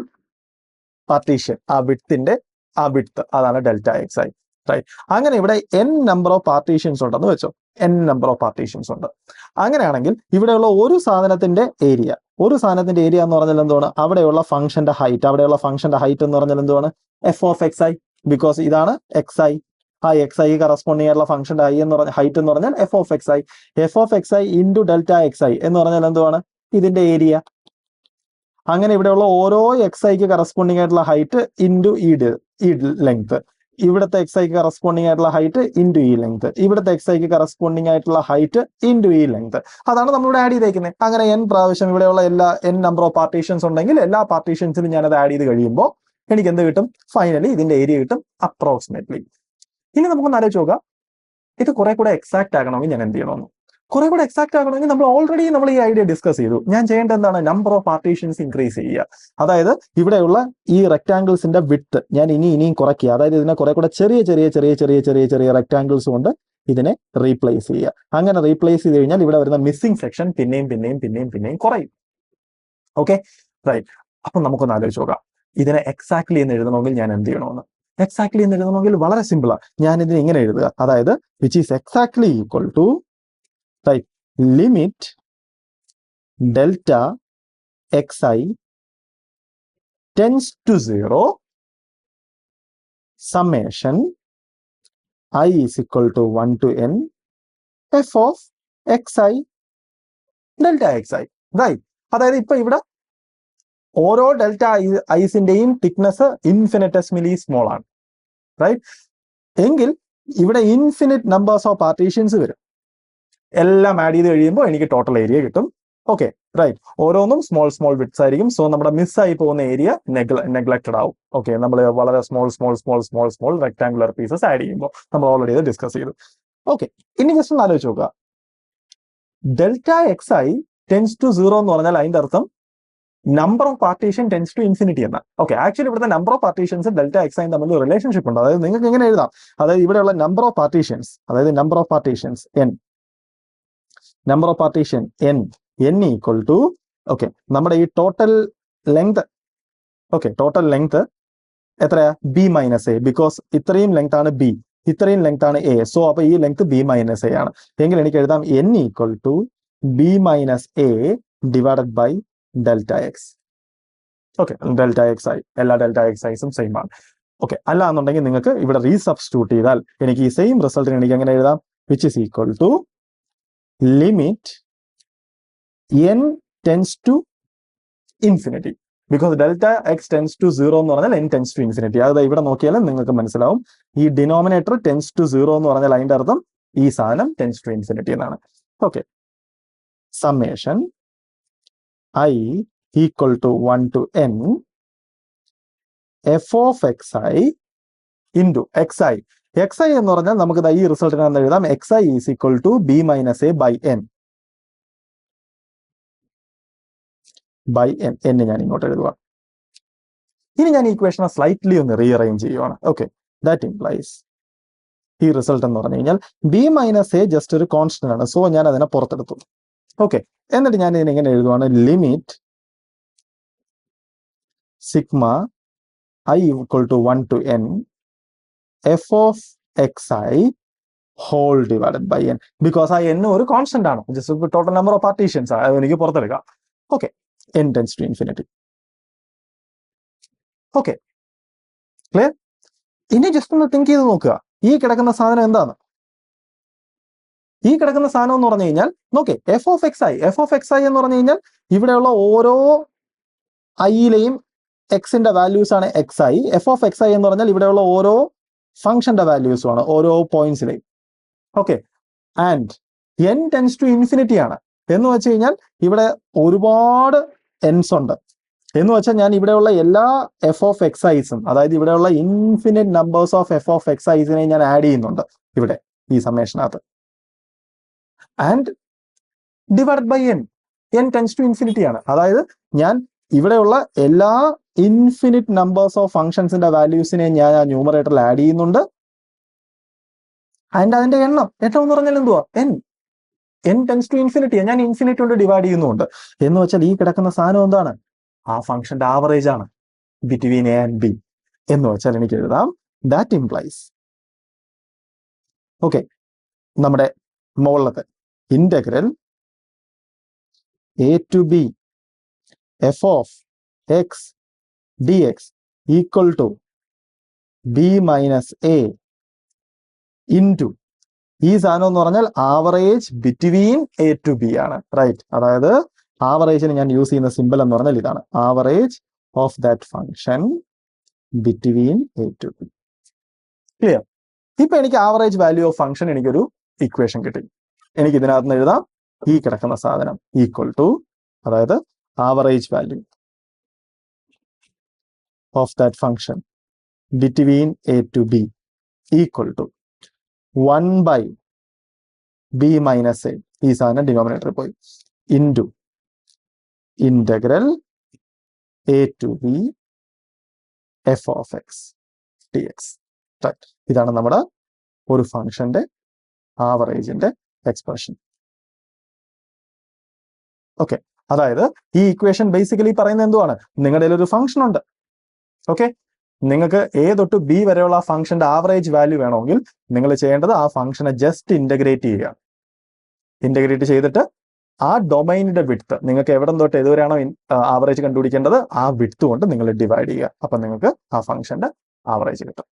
പാർട്ടീഷൻ, ആ വിഡ്ത്ത് അതാണ് ഡെൽറ്റ എക്സ് ഐ. റൈറ്റ്, അങ്ങനെ ഇവിടെ n നമ്പർ ഓഫ് പാർട്ടീഷൻസ് ഉണ്ടെന്ന് വെച്ചോ, n നമ്പർ ഓഫ് പാർട്ടീഷൻസ് ഉണ്ട്. അങ്ങനെയാണെങ്കിൽ ഇവിടെയുള്ള ഒരു സാധനത്തിന്റെ ഏരിയ എന്ന് പറഞ്ഞാൽ എന്താണ്? അവിടെയുള്ള ഫംഗ്ഷന്റെ ഹൈറ്റ് എന്ന് പറഞ്ഞാൽ എന്താണ്? F of X I. Because ഇതാണ് എക്സ് ഐ. ആ എക്സ് ഐ കറസ്പോണ്ടിങ് ആയിട്ടുള്ള ഫംഗ്ഷന്റെ ഹൈറ്റ് എന്ന് പറഞ്ഞാൽ F of X I. F of X I into delta X I എന്ന് പറഞ്ഞാൽ എന്തുവാണ്? ഇതിന്റെ ഏരിയ. അങ്ങനെ ഇവിടെയുള്ള ഓരോ എക്സ് ഐക്ക് കറസ്പോണ്ടിങ് ആയിട്ടുള്ള ഹൈറ്റ് ഇൻറ്റു ഈ ലെങ്ത്, ഇവിടുത്തെ എക്സ് ഐക്ക് കറസ്പോണ്ടിങ് ആയിട്ടുള്ള ഹൈറ്റ് ഇൻറ്റു ഈ ലെങ്ത്, ഇവിടുത്തെ എക്സ് ഐക്ക് കറസ്പോണ്ടിങ് ആയിട്ടുള്ള ഹൈറ്റ് ഇൻറ്റു ഈ ലെങ്ത്. അതാണ് നമ്മളിവിടെ ആഡ് ചെയ്തേക്കുന്നത്. അങ്ങനെ n പ്രാവശ്യം ഇവിടെയുള്ള എല്ലാ n നമ്പർ ഓഫ് പാർട്ടീഷൻസ് ഉണ്ടെങ്കിൽ എല്ലാ പാർട്ടീഷൻസിനും ഞാനത് ആഡ് ചെയ്ത് കഴിയുമ്പോൾ എനിക്ക് എന്ത് കിട്ടും? ഫൈനലി ഇതിന്റെ ഏരിയ കിട്ടും അപ്രോക്സിമേറ്റ്ലി. ഇനി നമുക്കൊന്ന് ആലോചിച്ച് നോക്കാം, ഇത് കുറെ കൂടെ എക്സാക്ട് ആകണമെങ്കിൽ ഞാൻ എന്ത് ചെയ്യണമെന്ന്. കുറെ കൂടെ എക്സാക്ട് ആകണമെങ്കിൽ നമ്മൾ ഈ ഐഡിയ ഡിസ്കസ് ചെയ്തു. ഞാൻ ചെയ്യേണ്ടത് എന്താണ്? നമ്പർ ഓഫ് പാർട്ടീഷൻസ് ഇൻക്രീസ് ചെയ്യുക. അതായത് ഇവിടെയുള്ള ഈ റെക്ടാംഗിൾസിന്റെ വിഡ്ത്ത് ഞാൻ ഇനിയും കുറയ്ക്കുക. അതായത് ഇതിനെ കുറെ കൂടെ ചെറിയ റെക്ടാംഗിൾസ് കൊണ്ട് ഇതിനെ റീപ്ലേസ് ചെയ്യുക. അങ്ങനെ റീപ്ലേസ് ചെയ്ത് കഴിഞ്ഞാൽ ഇവിടെ വരുന്ന മിസ്സിംഗ് സെക്ഷൻ പിന്നെയും കുറയും. Okay, right. അപ്പൊ നമുക്കൊന്ന് ആലോചിച്ച് നോക്കാം, ഇതിനെ എക്സാക്ട്ലി എന്ന് എഴുതണമെങ്കിൽ ഞാൻ എന്ത് ചെയ്യണമെന്ന്. എക്സാക്ട്ലി എന്ന് എഴുതണമെങ്കിൽ വളരെ സിമ്പിളാണ്. ഞാൻ ഇതിനെ ഇങ്ങനെ എഴുതുക, അതായത് which is exactly equal to limit delta X I tends to 0 summation I is equal to 1 to n f of xi delta xi. Right, അതായത് ഇപ്പൊ ഇവിടെ ഓരോ ഡെൽറ്റ ഐസിന്റെയും തിക്നെസ് ഇൻഫിനിറ്റസ്മിലി സ്മോൾ ആണ്. റൈറ്റ്, എങ്കിൽ ഇവിടെ ഇൻഫിനിറ്റ് നമ്പേഴ്സ് ഓഫ് പാർട്ടീഷൻസ് വരും. എല്ലാം ആഡ് ചെയ്ത് കഴിയുമ്പോൾ എനിക്ക് ടോട്ടൽ ഏരിയ കിട്ടും. Okay, right. ഓരോന്നും സ്മോൾ ബിറ്റ്സ് ആയിരിക്കും. സോ നമ്മുടെ മിസ്സായി പോകുന്ന ഏരിയ നെഗ്ലക്റ്റഡ് ആവും. ഓക്കെ, നമ്മൾ വളരെ സ്മോൾ റെക്ടാംഗുലർ പീസസ് ആഡ് ചെയ്യുമ്പോൾ നമ്മൾ ഓൾറെഡി ഇത് ഡിസ്കസ് ചെയ്തു. ഓക്കെ, ഇനി ജസ്റ്റ് ഒന്ന് ആലോചിച്ച് നോക്കുക, delta X I tends to 0 എന്ന് പറഞ്ഞാൽ അതിന്റെ അർത്ഥം number of partition tends to infinity എന്നാണ്. ഓക്കെ, ആക്ച്വലി ഇവിടുത്തെ number of partitions delta X I തമ്മിൽ റിലേഷൻഷിപ്പ് ഉണ്ട്. അതായത് നിങ്ങൾക്ക് എങ്ങനെ എഴുതാം? അതായത് ഇവിടെയുള്ള number of partitions n equal to okay നമ്മുടെ ഈ ടോട്ടൽ ലെങ്ത് എത്രയാ? b minus A. ബിക്കോസ് ഇത്രയും ലെങ്ത് ആണ് b, ഇത്രയും ലെങ്ത് ആണ് a. സോ അപ്പൊ ഈ ലെങ്ത് b മൈനസ് എ ആണ്. എങ്കിൽ എനിക്ക് എഴുതാം n equal to b minus A divided by delta X. Okay, delta X I, എല്ലാ ഡെൽറ്റ എക്സ് ഐസും സെയിം ആണ്. ഓക്കെ, അല്ല എന്നുണ്ടെങ്കിൽ നിങ്ങൾക്ക് ഇവിടെ റീസബ്സ്റ്റിറ്റ്യൂട്ട് ചെയ്താൽ എനിക്ക് ഈ സെയിം റിസൾട്ടിന് എനിക്ക് എങ്ങനെ എഴുതാം? Which is equal to limit n tends to infinity. Because delta X tends to 0 എന്ന് പറഞ്ഞാൽ n ടെൻസ് ടു ഇൻഫിനിറ്റി. അതായത് ഇവിടെ നോക്കിയാലും നിങ്ങൾക്ക് മനസ്സിലാവും, ഈ ഡിനോമിനേറ്റർ ടെൻസ് ടു 0 എന്ന് പറഞ്ഞാൽ അതിന്റെ അർത്ഥം ഈ സാധനം ടെൻസ് ടു ഇൻഫിനിറ്റി എന്നാണ്. Okay, summation I equal to 1 to n f of xi into xi. xi എന്ന് പറഞ്ഞാൽ നമുക്ക് ഈ റിസൾട്ടിനെ എന്ന് എഴുതാം, xi is equal to b minus A by n. ഞാൻ ഇങ്ങോട്ട് എഴുതുക. ഇനി ഞാൻ ഇക്വേഷനെ സ്ലൈറ്റ്ലി ഒന്ന് റീഅറേഞ്ച് ചെയ്യുവാണ്. ഓക്കെ, ദാറ്റ് ഇംപ്ലൈസ് ഈ റിസൾട്ട് എന്ന് പറഞ്ഞു കഴിഞ്ഞാൽ b മൈനസ് എ ജസ്റ്റ് ഒരു കോൺസ്റ്റന്റ് ആണ്. സോ ഞാൻ അതിനെ പുറത്തെടുത്തു. ഓക്കെ, എന്നിട്ട് ഞാൻ ഇതിനെ എങ്ങനെ എഴുതുവാണ്? Limit sigma I equal to 1 to n f of xi whole divided by n. Because ആ n ഒരു കോൺസ്റ്റന്റ് ആണ്, just total number of partitions അത് എനിക്ക് പുറത്തെടുക്കാം. Okay, n tends to infinity. Okay, clear? ഇനി ജസ്റ്റ് ഒന്ന് തിങ്ക് ചെയ്ത് നോക്കുക, ഈ കിടക്കുന്ന സാധനം എന്താണ്? ഈ കിടക്കുന്ന സാധനം എന്ന് പറഞ്ഞു കഴിഞ്ഞാൽ നോക്കേ, എഫ് ഓഫ് എക്സ് ഐ എന്ന് പറഞ്ഞു കഴിഞ്ഞാൽ ഇവിടെയുള്ള ഓരോ ഐയിലെയും എക്സിന്റെ വാല്യൂസ് ആണ് X I. F of X I എന്ന് പറഞ്ഞാൽ ഇവിടെയുള്ള ഓരോ ഫംഗ്ഷന്റെ വാല്യൂസും ആണ്, ഓരോ പോയിന്റ്സിലെയും. Okay, and N tends to infinity ആണ്. എന്ന് വെച്ച് കഴിഞ്ഞാൽ ഇവിടെ ഒരുപാട് എൻസ് ഉണ്ട്. എന്ന് വെച്ചാൽ ഞാൻ ഇവിടെയുള്ള എല്ലാ എഫ് ഓഫ് എക്സ് ഐസും, അതായത് ഇവിടെയുള്ള infinite numbers of F of X ഐസിനെ ഞാൻ ആഡ് ചെയ്യുന്നുണ്ട് ഇവിടെ ഈ സമ്മേഷനകത്ത്. And divide by N, N tends to infinity ആണ്. അതായത് ഞാൻ ഇവിടെയുള്ള എല്ലാ ഇൻഫിനിറ്റ് നമ്പേഴ്സ് ഓഫ് ഫംഗ്ഷൻസിന്റെ വാല്യൂസിനെ ഞാൻ ആ ന്യൂമറേറ്ററിൽ ആഡ് ചെയ്യുന്നുണ്ട്. ആൻഡ് അതിന്റെ എണ്ണം എന്ന് പറഞ്ഞാൽ എന്തുവാ? എൻ ടെൻസ് ടു ഇൻഫിനിറ്റി, ഞാൻ ഇൻഫിനിറ്റി കൊണ്ട് ഡിവൈഡ് ചെയ്യുന്നുണ്ട്. എന്ന് വെച്ചാൽ ഈ കിടക്കുന്ന സാധനം എന്താണ്? ആ ഫംഗ്ഷന്റെ ആവറേജ് ആണ് ബിറ്റ്വീൻ എ ആൻഡ് ബി. എന്ന് വെച്ചാൽ എനിക്ക് എഴുതാം ദാറ്റ് ഇംപ്ലൈസ്, ഓക്കെ, നമ്മുടെ മുകളിലത്തെ integral A to B F of X D X equal to B minus A into ഈ സാധനം എന്ന് പറഞ്ഞാൽ average between A to B ആണ്, റൈറ്റ്? അതായത് ആവറേജിന് ഞാൻ യൂസ് ചെയ്യുന്ന സിമ്പിൾ എന്ന് പറഞ്ഞാൽ ഇതാണ്, average of that function between A to B. Clear? ഇപ്പൊ എനിക്ക് ആവറേജ് വാല്യൂ ഓഫ് ഫംഗ്ഷൻ എനിക്കൊരു ഇക്വേഷൻ കിട്ടി. എനിക്ക് ഇതിനകത്ത് നിന്ന് എഴുതാം ഈ കിടക്കുന്ന സാധനം ഈക്വൽ ടു, അതായത് average value of that function between A to B equal to 1 by b minus a, ഈ സാധനം ഡിനോമിനേറ്ററിൽ പോയി, into integral A to B F of X D X, right? ഇതാണ് നമ്മുടെ ഒരു ഫംഗ്ഷന്റെ ആവറേജിന്റെ എക്സ്പ്രഷൻ. ഓക്കെ, അതായത് ഈ ഇക്വേഷൻ ബേസിക്കലി പറയുന്നത് എന്തുവാണ്? നിങ്ങളുടെ കയ്യിൽ ഒരു ഫംഗ്ഷൻ ഉണ്ട്, ഓക്കെ, നിങ്ങൾക്ക് എ തൊട്ട് ബി വരെയുള്ള ആ ഫംഗ്ഷന്റെ ആവറേജ് വാല്യൂ വേണമെങ്കിൽ നിങ്ങൾ ചെയ്യേണ്ടത് ആ ഫംഗ്ഷനെ ജസ്റ്റ് ഇന്റഗ്രേറ്റ് ചെയ്യുക. ഇന്റഗ്രേറ്റ് ചെയ്തിട്ട് ആ ഡൊമൈനിന്റെ വിഡ്ത്ത്, നിങ്ങൾക്ക് എവിടെ തൊട്ട് ഏതുവരെയാണോ ആവറേജ് കണ്ടുപിടിക്കേണ്ടത് ആ വിഡ്ത്ത് കൊണ്ട് നിങ്ങൾ ഡിവൈഡ് ചെയ്യുക. അപ്പൊ നിങ്ങൾക്ക് ആ ഫംഗ്ഷന്റെ ആവറേജ് കിട്ടും.